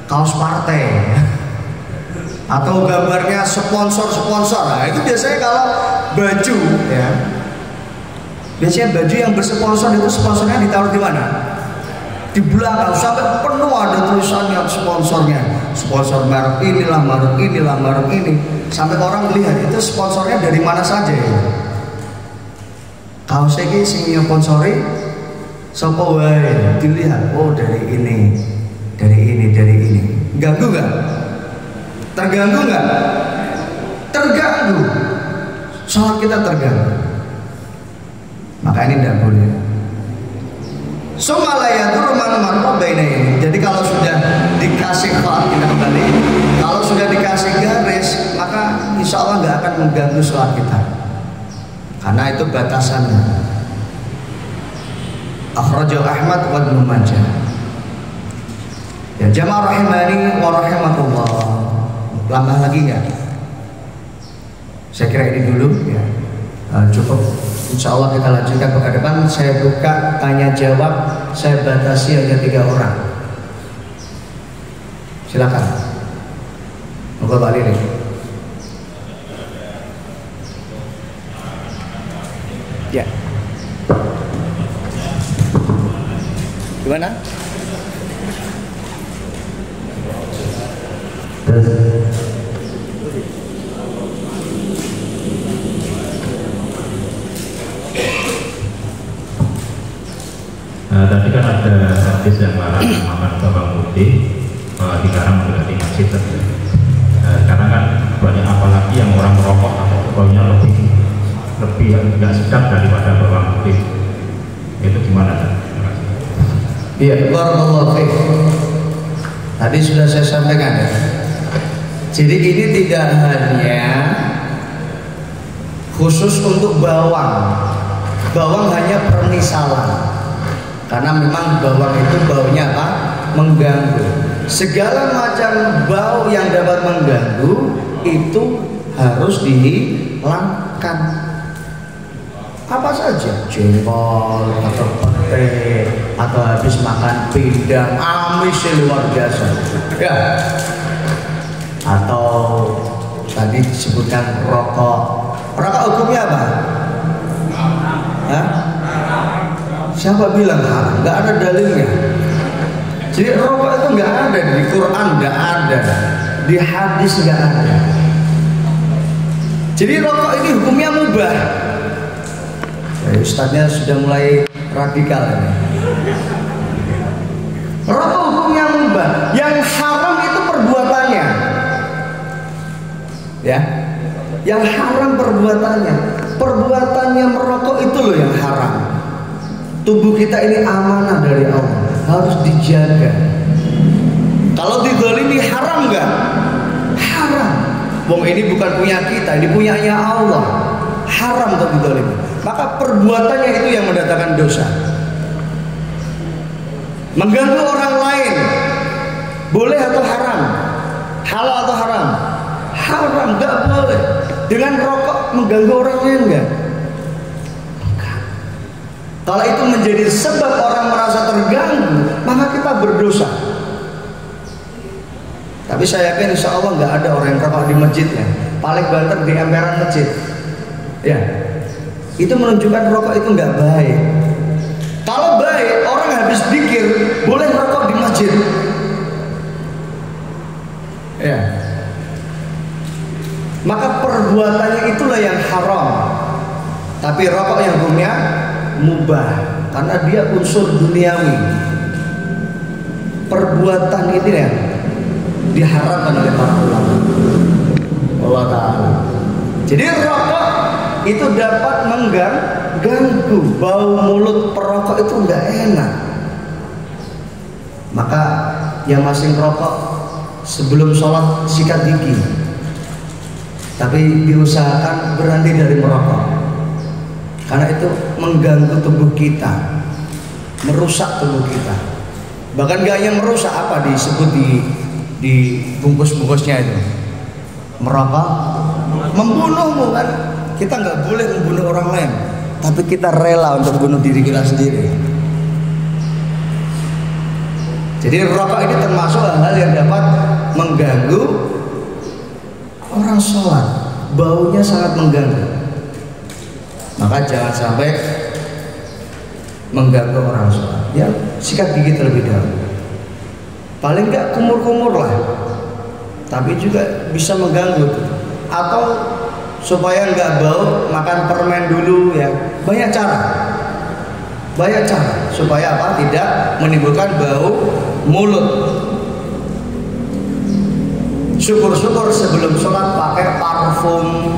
kaos partai, atau gambarnya sponsor. Nah, itu biasanya kalau baju, ya. Biasanya baju yang bersponsor itu sponsornya ditaruh di mana? Di belakang, sampai penuh ada tulisannya sponsornya. Sponsor merek inilah, merek ini. sampai orang melihat itu sponsornya dari mana saja ya. Kaos iki sing nyponsori sapa wae, dilihat oh dari ini, dari ini, dari ini. Ganggu nggak? Terganggu nggak? Terganggu. Sholat kita terganggu. Maka ini tidak boleh. Somalayatu rumah ini. Jadi kalau sudah dikasih kita kembali, kalau sudah dikasih garis, maka insya Allah nggak akan mengganggu sholat kita. Karena itu batasannya. Akhrajahu Ahmad wa Ibnu Majah. Ya jamaah rahimani wa rahimakumullah. Lama lagi nggak? Saya kira ini dulu ya. Cukup. Insya Allah kita lanjutkan ke depan. Saya buka tanya jawab. Saya batasi hanya 3 orang. Silakan. Moga balik nih. Ya. Gimana? Tadi kan ada hadis yang larang makan bawang putih dilarang mendekati masjid. Karena kan banyak apalagi yang orang merokok atau baunya lebih nggak sedap daripada bawang putih. Itu gimana? Iya, barakallahu fiik. Tadi sudah saya sampaikan ya. Jadi ini tidak hanya khusus untuk bawang. Bawang hanya permisalan. Karena memang bawang itu baunya apa? Mengganggu. Segala macam bau yang dapat mengganggu itu harus dihilangkan. Apa saja, jengkol atau pete atau habis makan pindang, amis luar biasa. Ya. Atau tadi disebutkan rokok. Rokok hukumnya apa? Hah? Siapa bilang haram? Nggak ada dalilnya. Jadi rokok itu nggak ada di Quran, nggak ada di hadis, nggak ada. Jadi rokok ini hukumnya mubah. Ustadznya sudah mulai radikal ini. Rokok hukumnya mubah. Yang haram itu perbuatannya. Ya, yang haram perbuatannya. Perbuatannya merokok itu loh yang haram. Tubuh kita ini amanah dari Allah, harus dijaga. Kalau dizalimi haram nggak? Haram. Wong ini bukan punya kita, ini punyanya Allah. Haram untuk dizalimi. Maka perbuatannya itu yang mendatangkan dosa. Mengganggu orang lain, boleh atau haram? Halal atau haram? Haram, nggak boleh. Dengan rokok mengganggu orang lain nggak? Kalau itu menjadi sebab orang merasa terganggu, maka kita berdosa. Tapi saya yakin insya Allah nggak ada orang yang rokok di masjid ya. Paling banter di emperan masjid. Ya, itu menunjukkan rokok itu nggak baik. Kalau baik, orang habis zikir boleh rokok di masjid. Ya. Maka perbuatannya itulah yang haram. Tapi rokok yang hukumnya mubah karena dia unsur duniawi. Perbuatan ini ya diharamkan oleh para ulama. Allah Ta'ala. Jadi rokok itu dapat mengganggu. Bau mulut perokok itu nggak enak. Maka yang masih merokok sebelum sholat sikat gigi. Tapi diusahakan berhenti dari merokok. Karena itu mengganggu tubuh kita, merusak tubuh kita. Bahkan gak hanya merusak, apa disebut di bungkus-bungkusnya itu? Merokok, membunuhmu kan? Kita nggak boleh membunuh orang lain, tapi kita rela untuk bunuh diri kita sendiri. Jadi rokok ini termasuk hal-hal yang dapat mengganggu orang sholat. Baunya sangat mengganggu. Maka jangan sampai mengganggu orang sholat. Ya, sikat gigi terlebih dahulu. Paling nggak kumur-kumur lah. Tapi juga bisa mengganggu. atau supaya nggak bau makan permen dulu ya. Banyak cara supaya apa? Tidak menimbulkan bau mulut. Syukur-syukur sebelum sholat pakai parfum.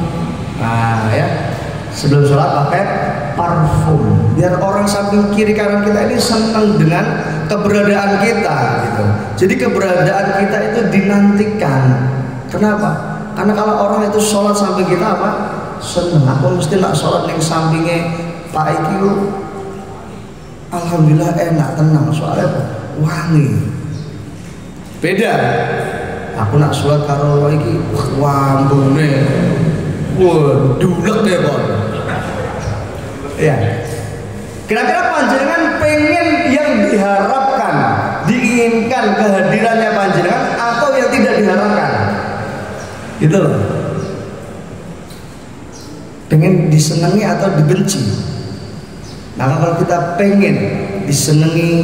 Nah ya, sebelum sholat pakai parfum biar orang samping kiri kanan kita ini senang dengan keberadaan kita gitu. Jadi keberadaan kita itu dinantikan. Kenapa? Karena kalau orang itu sholat samping kita apa? Seneng. Aku mesti nak sholat ning sampingnya Pak Iki. Alhamdulillah enak tenang soalnya apa? Wangi. Beda. Aku nak sholat karo iki wambune. Wah, dulek deh Pak. Ya. Kira-kira panjenengan pengen yang diharapkan, diinginkan kehadirannya panjenengan atau yang tidak diharapkan? Gitu loh. Pengen disenangi atau dibenci? Nah kalau kita pengen disenangi,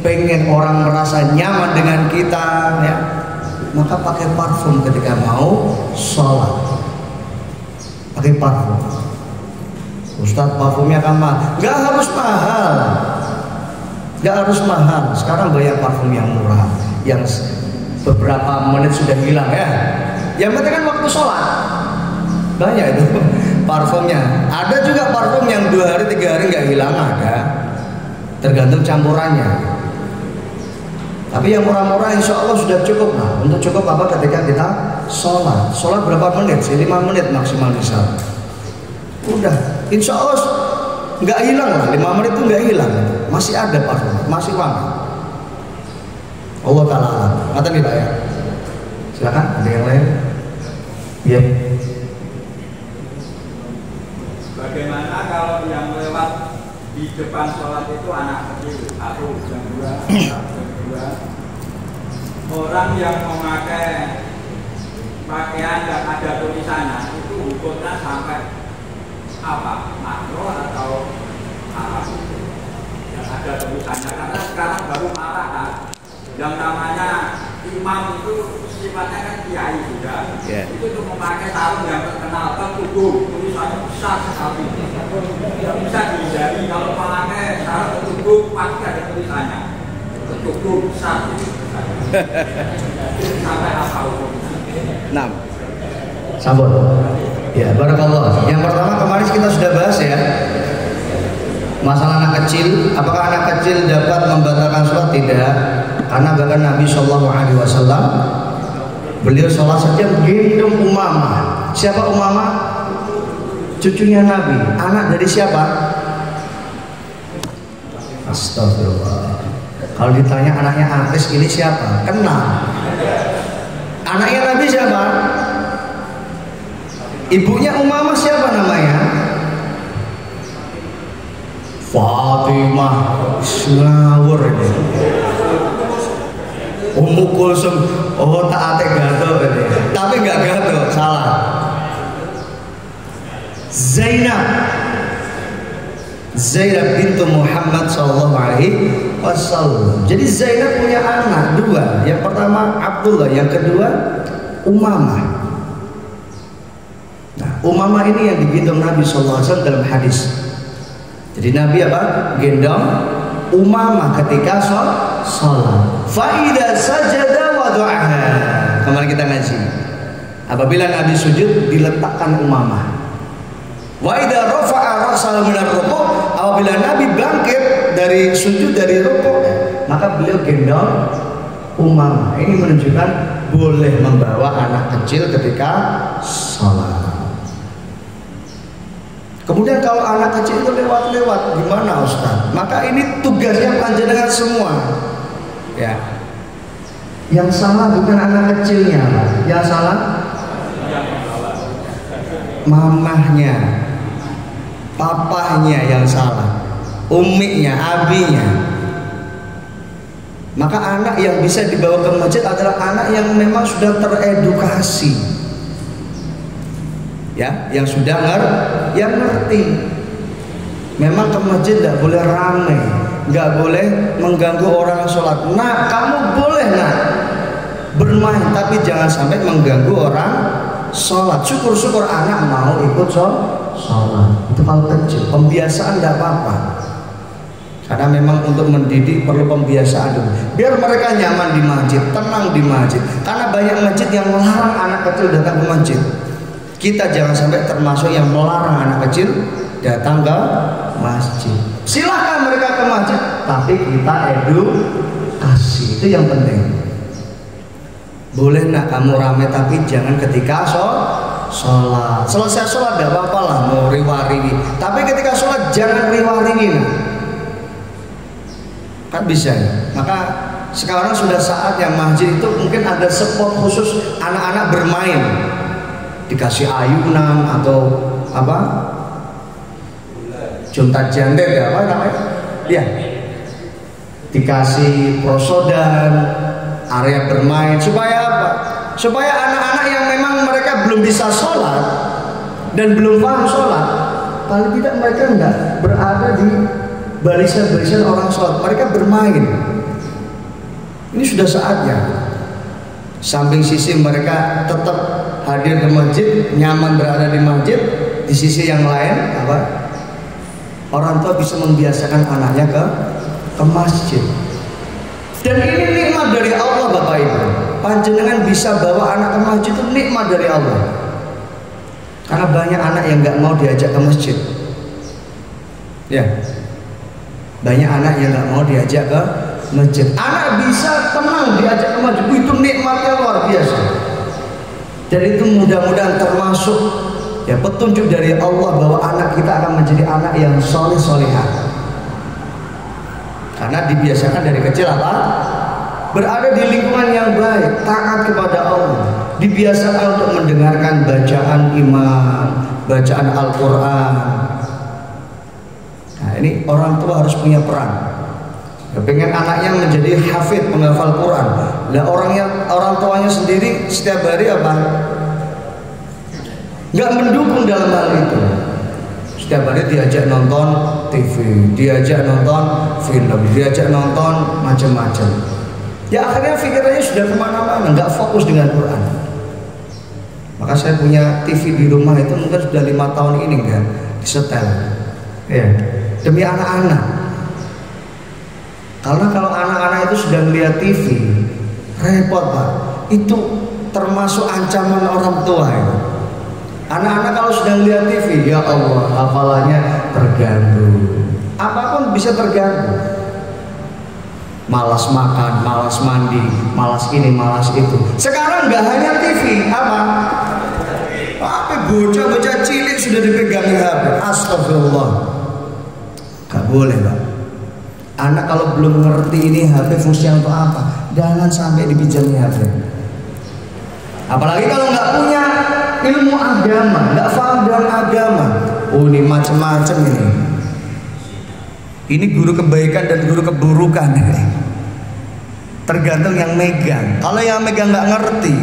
pengen orang merasa nyaman dengan kita ya, maka pakai parfum ketika mau sholat. Pakai parfum. Ustadz, parfumnya kan mahal? Gak harus mahal. Gak harus mahal. Sekarang banyak parfum yang murah, yang beberapa menit sudah hilang ya. Yang penting kan waktu sholat. Banyak itu parfumnya. Ada juga parfum yang 2 hari 3 hari nggak hilang, ada. Tergantung campurannya. Tapi yang murah-murah insya Allah sudah cukup lah. Untuk cukup apa ketika kita sholat. Sholat berapa menit sih? 5 menit maksimal bisa. Udah, insya Allah nggak hilang lah. 5 menit itu nggak hilang. Masih ada parfum, masih wangi. Allah Ta'ala alam. Kata nih Pak ya. Silakan, ada yang lain? Iya. Bagaimana kalau yang lewat di depan sholat itu anak kecil atau jam 2 orang yang memakai pakaian yang ada tulisannya itu hukumnya sampai apa? Makro atau Arab yang ada tulisannya, karena sekarang baru marah kan yang namanya imam itu sifatnya kan kiai juga, itu tuh memakai sarung yang terkenal tertutup, tulisannya besar sekali, tidak bisa dihindari. Kalau memakai sarung tertutup pasti ada tulisannya tertutup besar. Sampai apa hukumnya? 6. Sabun. Ya, barakallah. Yang pertama kemarin kita sudah bahas ya, masalah anak kecil. Apakah anak kecil dapat membatalkan sholat? Tidak. Karena bahkan Nabi Shallallahu Alaihi Wasallam beliau sholat saja gendong Umamah. Siapa Umamah? Cucunya Nabi. Anak dari siapa? Astagfirullah. Kalau ditanya anaknya artis ini siapa? Kenal. Anaknya Nabi siapa? Ibunya Umamah siapa namanya? Fatimah. Ngawur ini. Ummu Kulsum. Oh tak ate gato ini. Tapi nggak gato, salah. Zainab bintu Muhammad sallallahu alaihi wasallam. Jadi Zainab punya anak 2. Yang pertama Abdullah, yang kedua Umamah. Nah, Umamah ini yang digendong Nabi sallallahu alaihi wasallam dalam hadis. Jadi Nabi apa? Gendong Umamah ketika sholat. Faida sajada wadu'aha. Kemarin kita ngaji. Apabila Nabi sujud, diletakkan Umamah. Wa idza rafa'a ra'sahu min ar-ruku', apabila Nabi bangkit dari sujud dari rukuk, maka beliau gendong Umamah. Ini menunjukkan boleh membawa anak kecil ketika sholat. Kemudian kalau anak kecil itu lewat-lewat, gimana Ustaz? Maka ini tugasnya panjenengan semua. Ya. Yang salah bukan anak kecilnya, yang salah mamahnya, papahnya yang salah, umminya, abinya. Maka anak yang bisa dibawa ke masjid adalah anak yang memang sudah teredukasi. Ya, yang sudah yang ngerti. Memang ke masjid tidak boleh ramai, nggak boleh mengganggu orang sholat. Nah, kamu boleh bermain, tapi jangan sampai mengganggu orang sholat. Syukur-syukur anak mau ikut sholat. Itu kalau kecil, pembiasaan tidak apa-apa. Karena memang untuk mendidik perlu pembiasaan dulu. Biar mereka nyaman di masjid, tenang di masjid. Karena banyak masjid yang melarang anak kecil datang ke masjid. Kita jangan sampai termasuk yang melarang anak kecil datang ke masjid. Silahkan mereka ke masjid, tapi kita edukasi, itu yang penting. Boleh nak kamu rame, tapi jangan ketika sholat. Selesai sholat gak apa-apa lah mau riwariwi, tapi ketika sholat jangan riwariwi nah. Kan bisa ya? Maka sekarang sudah saatnya masjid itu mungkin ada spot khusus anak-anak bermain, dikasih ayunan atau apa, junta jandet ya, apa namanya ya, dikasih prosodan, area bermain, supaya apa? Supaya anak-anak yang memang mereka belum bisa sholat dan belum paham sholat, paling tidak mereka enggak berada di barisan-barisan orang sholat, mereka bermain. Ini sudah saatnya. Samping sisi mereka tetap hadir ke masjid, nyaman berada di masjid, di sisi yang lain apa? Orang tua bisa membiasakan anaknya ke masjid. Dan ini nikmat dari Allah Bapak Ibu. Panjenengan bisa bawa anak ke masjid itu nikmat dari Allah. Karena banyak anak yang nggak mau diajak ke masjid. Ya. Banyak anak yang nggak mau diajak ke masjid. Anak bisa tenang diajak ke masjid, itu nikmatnya luar biasa. Dan itu mudah-mudahan termasuk ya petunjuk dari Allah bahwa anak kita akan menjadi anak yang soleh-solehah. Karena dibiasakan dari kecil apa? Berada di lingkungan yang baik, taat kepada Allah, dibiasakan untuk mendengarkan bacaan imam, bacaan Al-Quran. Nah ini orang tua harus punya peran. Pengen anaknya menjadi hafid, penghafal Quran. Nah orang tuanya sendiri setiap hari apa? Nggak mendukung dalam hal itu. Setiap hari diajak nonton TV, diajak nonton film, diajak nonton macam-macam. Ya akhirnya pikirannya sudah kemana-mana, nggak fokus dengan Quran. Maka saya punya TV di rumah itu mungkin sudah 5 tahun ini kan disetel. Ya, demi anak-anak. Karena kalau anak-anak itu sudah melihat TV, repot Pak. Itu termasuk ancaman orang tua ya. Anak-anak kalau sudah melihat TV, ya Allah, hafalannya terganggu. Apapun bisa terganggu. Malas makan, malas mandi, malas ini, malas itu. Sekarang nggak hanya TV, apa? Tapi bocah-bocah cilik sudah dipegangi HP. Astagfirullah. Gak boleh Pak. Anak kalau belum ngerti ini HP fungsinya untuk apa, jangan sampai dipinjami HP. Apalagi kalau nggak punya ilmu agama, nggak paham dengan agama. Oh ini macam-macam ini. Ini guru kebaikan dan guru keburukan. Tergantung yang megang. Kalau yang megang nggak ngerti,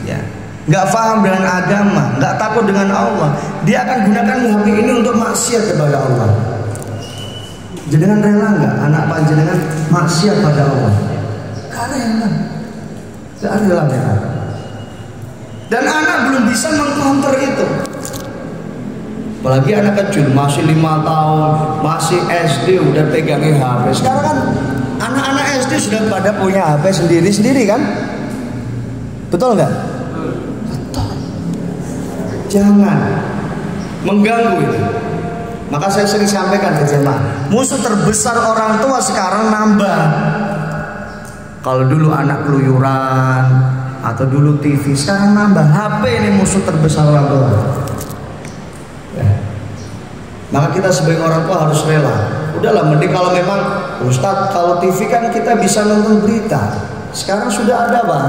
ya, nggak paham dengan agama, nggak takut dengan Allah, dia akan gunakan HP ini untuk maksiat kepada Allah. Jenengan rela nggak anak panjenengan maksiat pada Allah? Karena nggak rela ya. Dan anak belum bisa mengcounter itu. Apalagi anak kecil masih 5 tahun, masih SD udah pegangi HP. Sekarang kan anak-anak SD sudah pada punya HP sendiri-sendiri kan? Betul nggak? Betul. Jangan mengganggu itu. Maka saya sering sampaikan ke jemaah, musuh terbesar orang tua sekarang nambah. Kalau dulu anak keluyuran atau dulu TV, sekarang nambah HP, ini musuh terbesar orang tua. Ya. Maka kita sebagai orang tua harus rela. Udahlah, mending kalau memang Ustadz, kalau TV kan kita bisa nonton berita. Sekarang sudah ada Pak,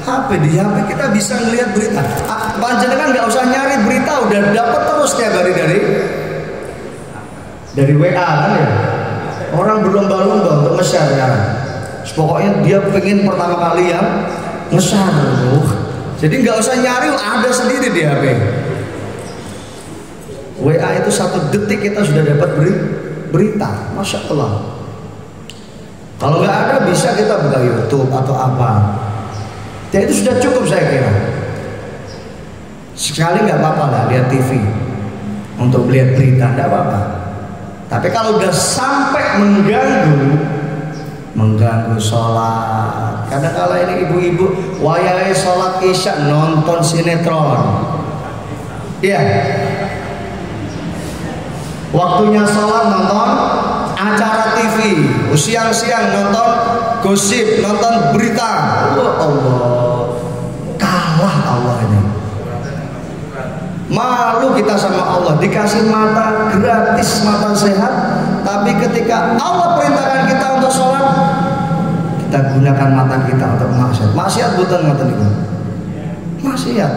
HP, di HP kita bisa ngelihat berita. Panjenengan nggak usah nyari berita, udah dapat terus tiap hari dari WA kan ya. Orang berlomba-lomba untuk nge-share ya. Pokoknya dia pengen pertama kali yang nge-share. Jadi nggak usah nyari, ada sendiri di HP. WA itu 1 detik kita sudah dapat berita, Masya Allah. Kalau nggak ada bisa kita buka YouTube atau apa. Ya itu sudah cukup saya kira. Sekali nggak apa-apa lah lihat TV untuk melihat berita, nggak apa-apa. Tapi kalau udah sampai mengganggu sholat, kadang-kala ini ibu-ibu wayahe sholat isya nonton sinetron, iya. Waktunya sholat nonton acara TV, siang-siang nonton gosip, nonton berita. Oh Allah, kalah Allah ini. Malu kita sama Allah, dikasih mata gratis, mata sehat, tapi ketika Allah perintahkan kita untuk sholat, kita gunakan mata kita untuk maksiat. Maksiat bukan mata itu. Maksiat.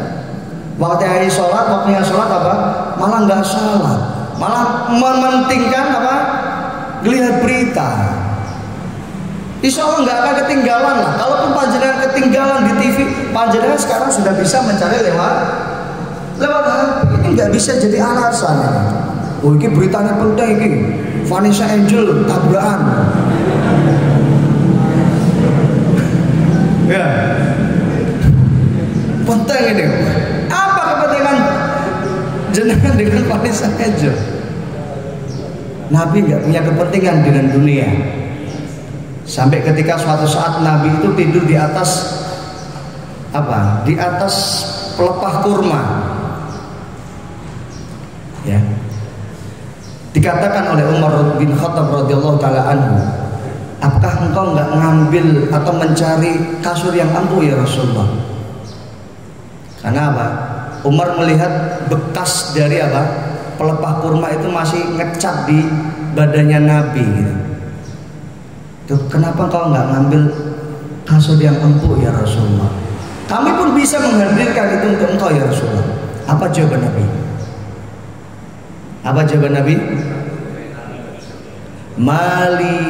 Waktunya sholat, waktunya sholat apa? Malah nggak sholat, malah mementingkan apa? Lihat berita. Insya Allah nggak akan ketinggalan lah. Kalaupun panjenengan ketinggalan di TV, panjenengan sekarang sudah bisa mencari lewat HP. Ini nggak bisa jadi alasan. Oh, ini beritanya penting ini. Vanessa Angel tabrakan. Ya, penting ini. Apa kepentingan jenengan dengan Vanessa Angel? Nabi nggak punya kepentingan dengan dunia. Sampai ketika suatu saat Nabi itu tidur di atas apa? Di atas pelepah kurma. Ya. Dikatakan oleh Umar bin Khattab radhiyallahu taala anhu, apakah engkau nggak ngambil atau mencari kasur yang empuk ya Rasulullah? Karena apa? Umar melihat bekas dari apa? Pelepah kurma itu masih ngecat di badannya Nabi gitu. Tuh, kenapa engkau nggak ngambil kasur yang empuk ya Rasulullah? Kami pun bisa menghadirkan itu untuk engkau ya Rasulullah. Apa jawaban Nabi? Apa jawaban Nabi? Mali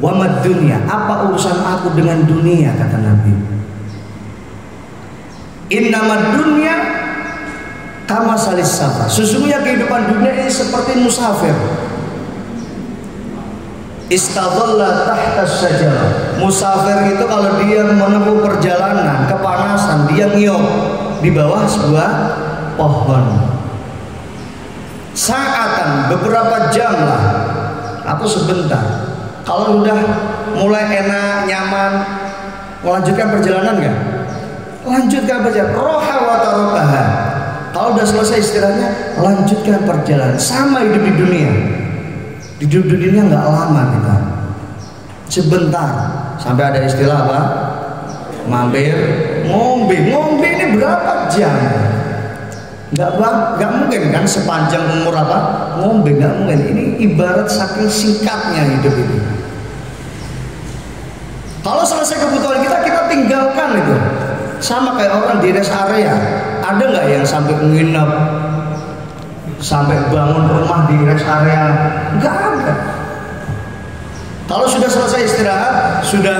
wa mad dunya. Apa urusan aku dengan dunia, kata Nabi. Innamad dunya kama salis safar. Sesungguhnya kehidupan dunia ini seperti musafir. Istadalla tahta syajarah. Musafir itu kalau dia menempuh perjalanan kepanasan, dia ngiyop di bawah sebuah pohon. Saatan, beberapa jam lah atau sebentar. Kalau udah mulai enak, nyaman, melanjutkan perjalanan nggak? Lanjutkan perjalanan. Roha wa tarokaha. Kalau udah selesai istirahatnya, lanjutkan perjalanan. Sama hidup di dunia. Hidup di dunia nggak lama kita. Sebentar. Sampai ada istilah apa? Mampir, ngombe. Ngombe ini berapa jam? Nggak mungkin kan sepanjang umur apa? Ngombe nggak mungkin. Ini ibarat saking singkatnya hidup ini. Kalau selesai kebutuhan kita tinggalkan itu. Sama kayak orang di rest area. Ada nggak yang sampai menginap, sampai bangun rumah di rest area? Nggak ada. Kalau sudah selesai istirahat, sudah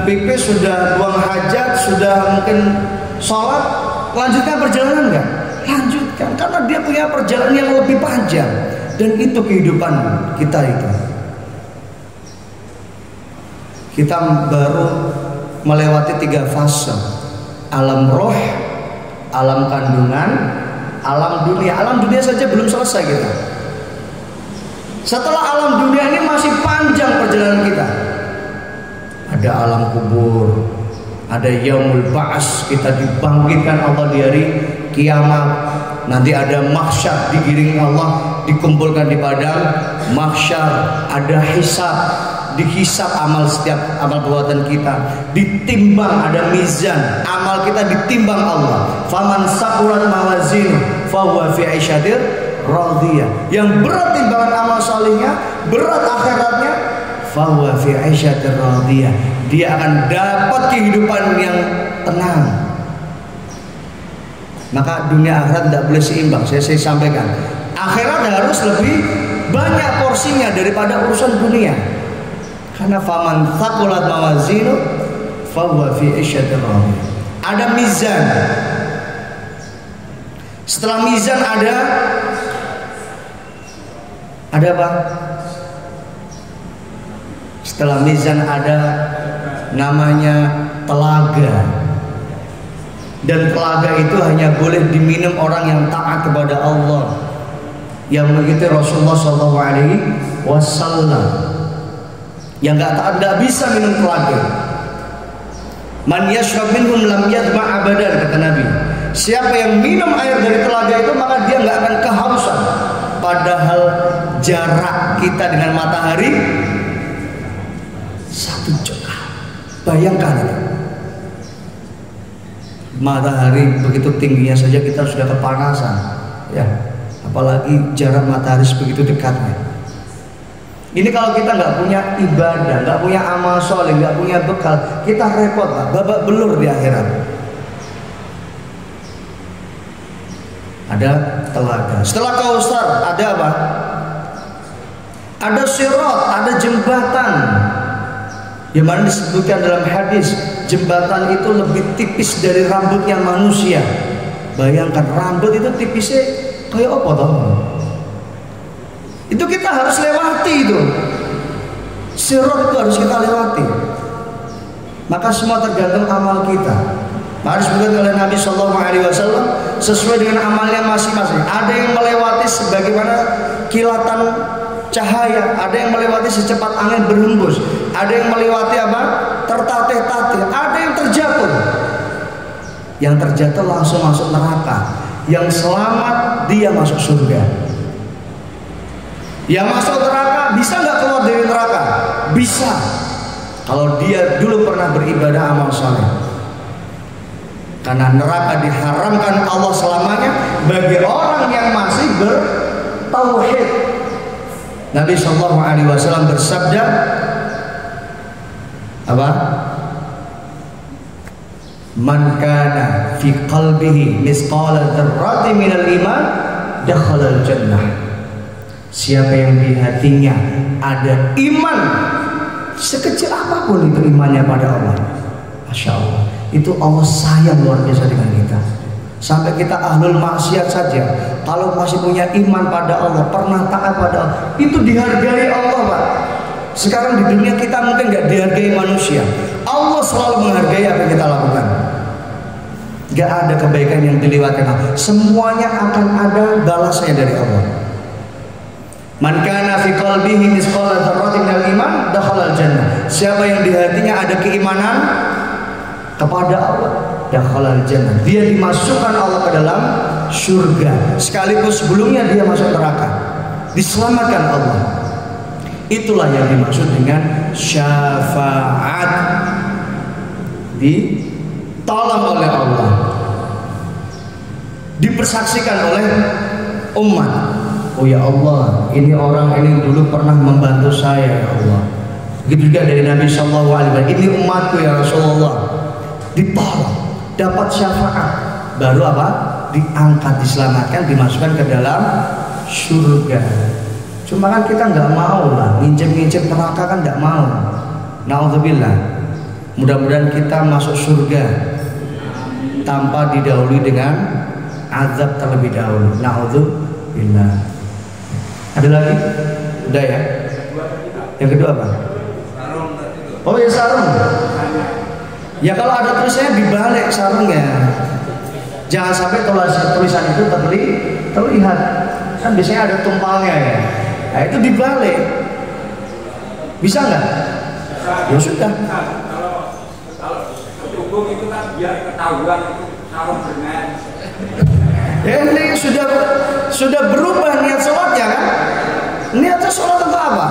pipis, sudah buang hajat, sudah mungkin sholat, lanjutkan perjalanan nggak? Lanjutkan, karena dia punya perjalanan yang lebih panjang. Dan itu kehidupan kita itu. Kita baru melewati 3 fase. Alam roh, alam kandungan, alam dunia. Alam dunia saja belum selesai kita. Setelah alam dunia ini masih panjang perjalanan kita. Ada alam kubur, ada yaumul ba'as, kita dibangkitkan Allah di hari kiamat. Nanti ada mahsyar, digiring Allah, dikumpulkan di padang mahsyar. Ada hisab, dihisab setiap amal perbuatan kita, ditimbang, ada mizan, amal kita ditimbang Allah. Faman saqulat mawazinu fahuwa fi 'isyatir radhiyah. Yang berat timbangan amal salihnya, berat akhiratnya, fahuwa fi 'isyatir radhiyah. Dia akan dapat kehidupan yang tenang. Maka dunia akhirat tidak boleh seimbang. Saya sampaikan, akhirat harus lebih banyak porsinya daripada urusan dunia. Karena faman thaqulat mawazinu fahuwa fi 'isyatir radhiyah. Ada mizan. Setelah mizan ada apa? Setelah mizan ada namanya telaga. Dan telaga itu hanya boleh diminum orang yang taat kepada Allah, yang mengikuti Rasulullah SAW. Yang nggak taat nggak bisa minum telaga. Man yashrab minhum lam yadma' abadan, kata Nabi. Siapa yang minum air dari telaga itu maka dia nggak akan kehausan. Padahal jarak kita dengan matahari 1 jengkal. Bayangkan itu. Matahari begitu tingginya saja kita sudah kepanasan, ya. Apalagi jarak matahari begitu dekatnya. Ini kalau kita nggak punya ibadah, nggak punya amal soleh, nggak punya bekal, kita repot lah, babak belur di akhirat. Ada telaga. Setelah Kausar ada apa? Ada sirat, ada jembatan. Yang mana disebutkan dalam hadis, jembatan itu lebih tipis dari rambutnya manusia. Bayangkan rambut itu tipisnya kayak apa toh? Itu kita harus lewati itu. Sirat itu harus kita lewati. Maka semua tergantung amal kita. Harus disebutkan oleh Nabi SAW sesuai dengan amalnya masing-masing. Ada yang melewati sebagaimana kilatan cahaya, ada yang melewati secepat angin berhembus, ada yang melewati apa? Tertatih-tatih, ada yang terjatuh. Yang terjatuh langsung masuk neraka. Yang selamat dia masuk surga. Yang masuk neraka bisa nggak keluar dari neraka? Bisa. Kalau dia dulu pernah beribadah amal saleh. Karena neraka diharamkan Allah selamanya bagi orang yang masih bertauhid. Nabi SAW bersabda apa? Man kana fi qalbihi misqala dzarratin minal iman dakhala al-jannah. Siapa yang di hatinya ada iman sekecil apapun itu imannya pada Allah, Masya Allah, itu Allah sayang luar biasa dengan kita. Sampai kita ahlul maksiat saja, kalau masih punya iman pada Allah, pernah taat pada Allah, itu dihargai Allah, Pak. Sekarang di dunia kita mungkin nggak dihargai manusia. Allah selalu menghargai apa yang kita lakukan. Gak ada kebaikan yang dilewatkan Allah. Semuanya akan ada balasnya dari Allah. Man kana fi qalbihi misqala dzarratin minal iman dakhala al-jannah. Siapa yang di hatinya ada keimanan kepada Allah, dakhala al-jannah, dia dimasukkan Allah ke dalam surga. Sekaligus sebelumnya dia masuk neraka, diselamatkan Allah. Itulah yang dimaksud dengan syafaat, ditolong oleh Allah, dipersaksikan oleh umat. Oh ya Allah, ini orang ini dulu pernah membantu saya, ya Allah. Begitu juga dari Nabi SAW, ini umatku ya Rasulullah. Ditolong, dapat syafaat, baru apa? Diangkat, diselamatkan, dimasukkan ke dalam surga. Cuma kan kita nggak mau lah, nginjem-nginjem neraka kan nggak mau. Na'udzubillah. Mudah-mudahan kita masuk surga tanpa didahului dengan azab terlebih dahulu. Na'udzubillah. Ada lagi? Udah ya? Yang kedua apa? Oh ya, sarung. Ya kalau ada tulisannya dibalik sarungnya. Jangan sampai tulisan itu terlihat. Kan biasanya ada tumpalnya ya. Nah itu dibalik. Bisa nggak? Ya sudah. Kalau ketubung itu kan biar ketahuan itu sarung dengan. Ya ini sudah berubah niat sholatnya kan? Niatnya sholat untuk apa?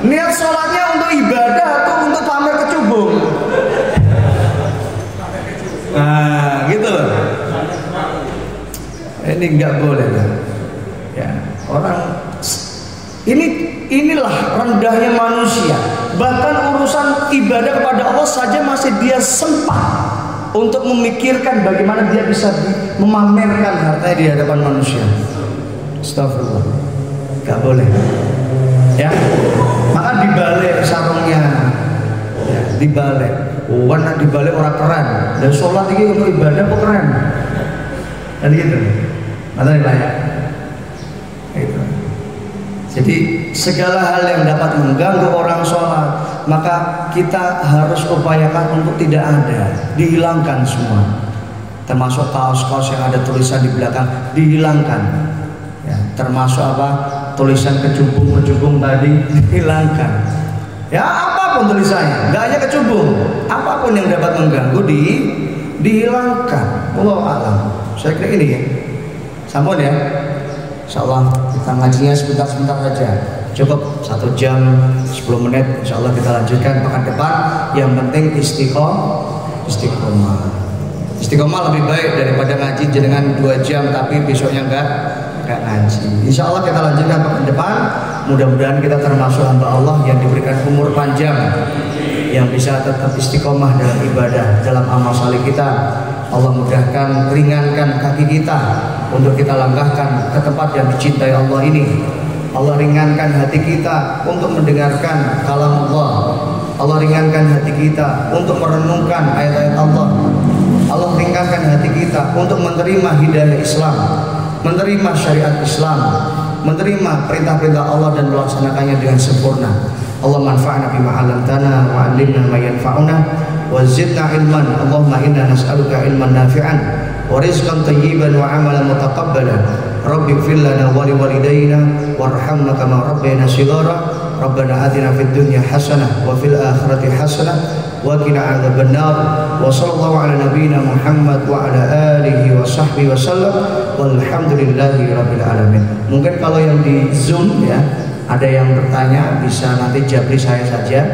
Niat sholatnya untuk ibadah atau untuk pamer kecubung? Nah gitu. Ini nggak boleh kan? Ya orang inilah rendahnya manusia. Bahkan urusan ibadah kepada Allah saja masih dia sempat untuk memikirkan bagaimana dia bisa memamerkan hartanya di hadapan manusia. Astagfirullah, gak boleh. Ya, maka dibalik sarungnya, ya, dibalik. Warna dibalik orang keren. Dan sholat ini untuk ibadah kok keren. Dan gitu, atau layak. Itu. Jadi segala hal yang dapat mengganggu orang sholat, maka kita harus upayakan untuk tidak ada, dihilangkan semua. Termasuk kaos-kaos yang ada tulisan di belakang, dihilangkan. Ya, termasuk apa? Tulisan kecubung tadi, dihilangkan. Ya, apapun tulisannya, nggak hanya kecubung, apapun yang dapat mengganggu dihilangkan. Wallahu a'lam. Saya kira ini ya. Sambung ya. Insyaallah kita ngajinya sebentar-sebentar saja. Cukup 1 jam 10 menit. Insyaallah kita lanjutkan pekan depan. Yang penting istiqomah. Istiqomah lebih baik daripada ngaji jenengan 2 jam tapi besoknya enggak ngaji. Insyaallah kita lanjutkan pekan depan. Mudah-mudahan kita termasuk hamba Allah yang diberikan umur panjang, yang bisa tetap istiqomah dalam ibadah, dalam amal saleh kita. Allah mudahkan, ringankan kaki kita untuk kita langkahkan ke tempat yang dicintai Allah ini. Allah ringankan hati kita untuk mendengarkan kalam Allah. Allah ringankan hati kita untuk merenungkan ayat-ayat Allah. Allah ringankan hati kita untuk menerima hidayah Islam, menerima syariat Islam, menerima perintah-perintah Allah dan melaksanakannya dengan sempurna. Allah manfa'na bima 'allamtana wa 'allimna ma yanfa'una wa zidna ilman. Allahumma inna nas'aluka ilman nafi'an wa rizqan thayyiban wa 'amalan mutaqabbalan. Rabbi ighfir lana wa liwalidayna warhamna kama rabbayana shighara. Rabbana atina fid dunya hasanah wa fil akhirati hasanah wa qina 'adzabannar. Wa sallallahu ala nabiyyina Muhammad wa ala alihi wa sahbihi wasallam walhamdulillahi rabbil alamin. Mungkin kalau yang di Zoom ya, ada yang bertanya bisa nanti japri saya saja.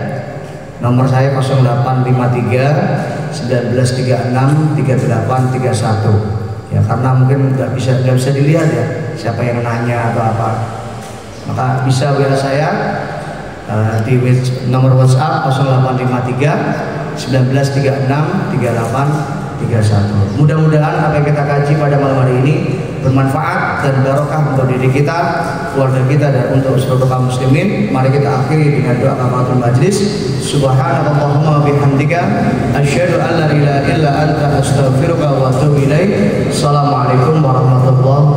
Nomor saya 0853 1936 3831. Ya, karena mungkin nggak bisa dilihat ya siapa yang nanya atau apa. Maka bisa WA saya di nomor WhatsApp 0853 1936 3831. Mudah-mudahan apa yang kita kaji pada malam hari ini bermanfaat dan barokah untuk diri kita, keluarga kita, dan untuk seluruh kaum muslimin. Mari kita akhiri dengan doa kafaratul majlis. Subhanallahumma bihamdika asyhadu an la ilaha illa anta astaghfiruka wa atubu ilaik. Assalamualaikum warahmatullahi wabarakatuh.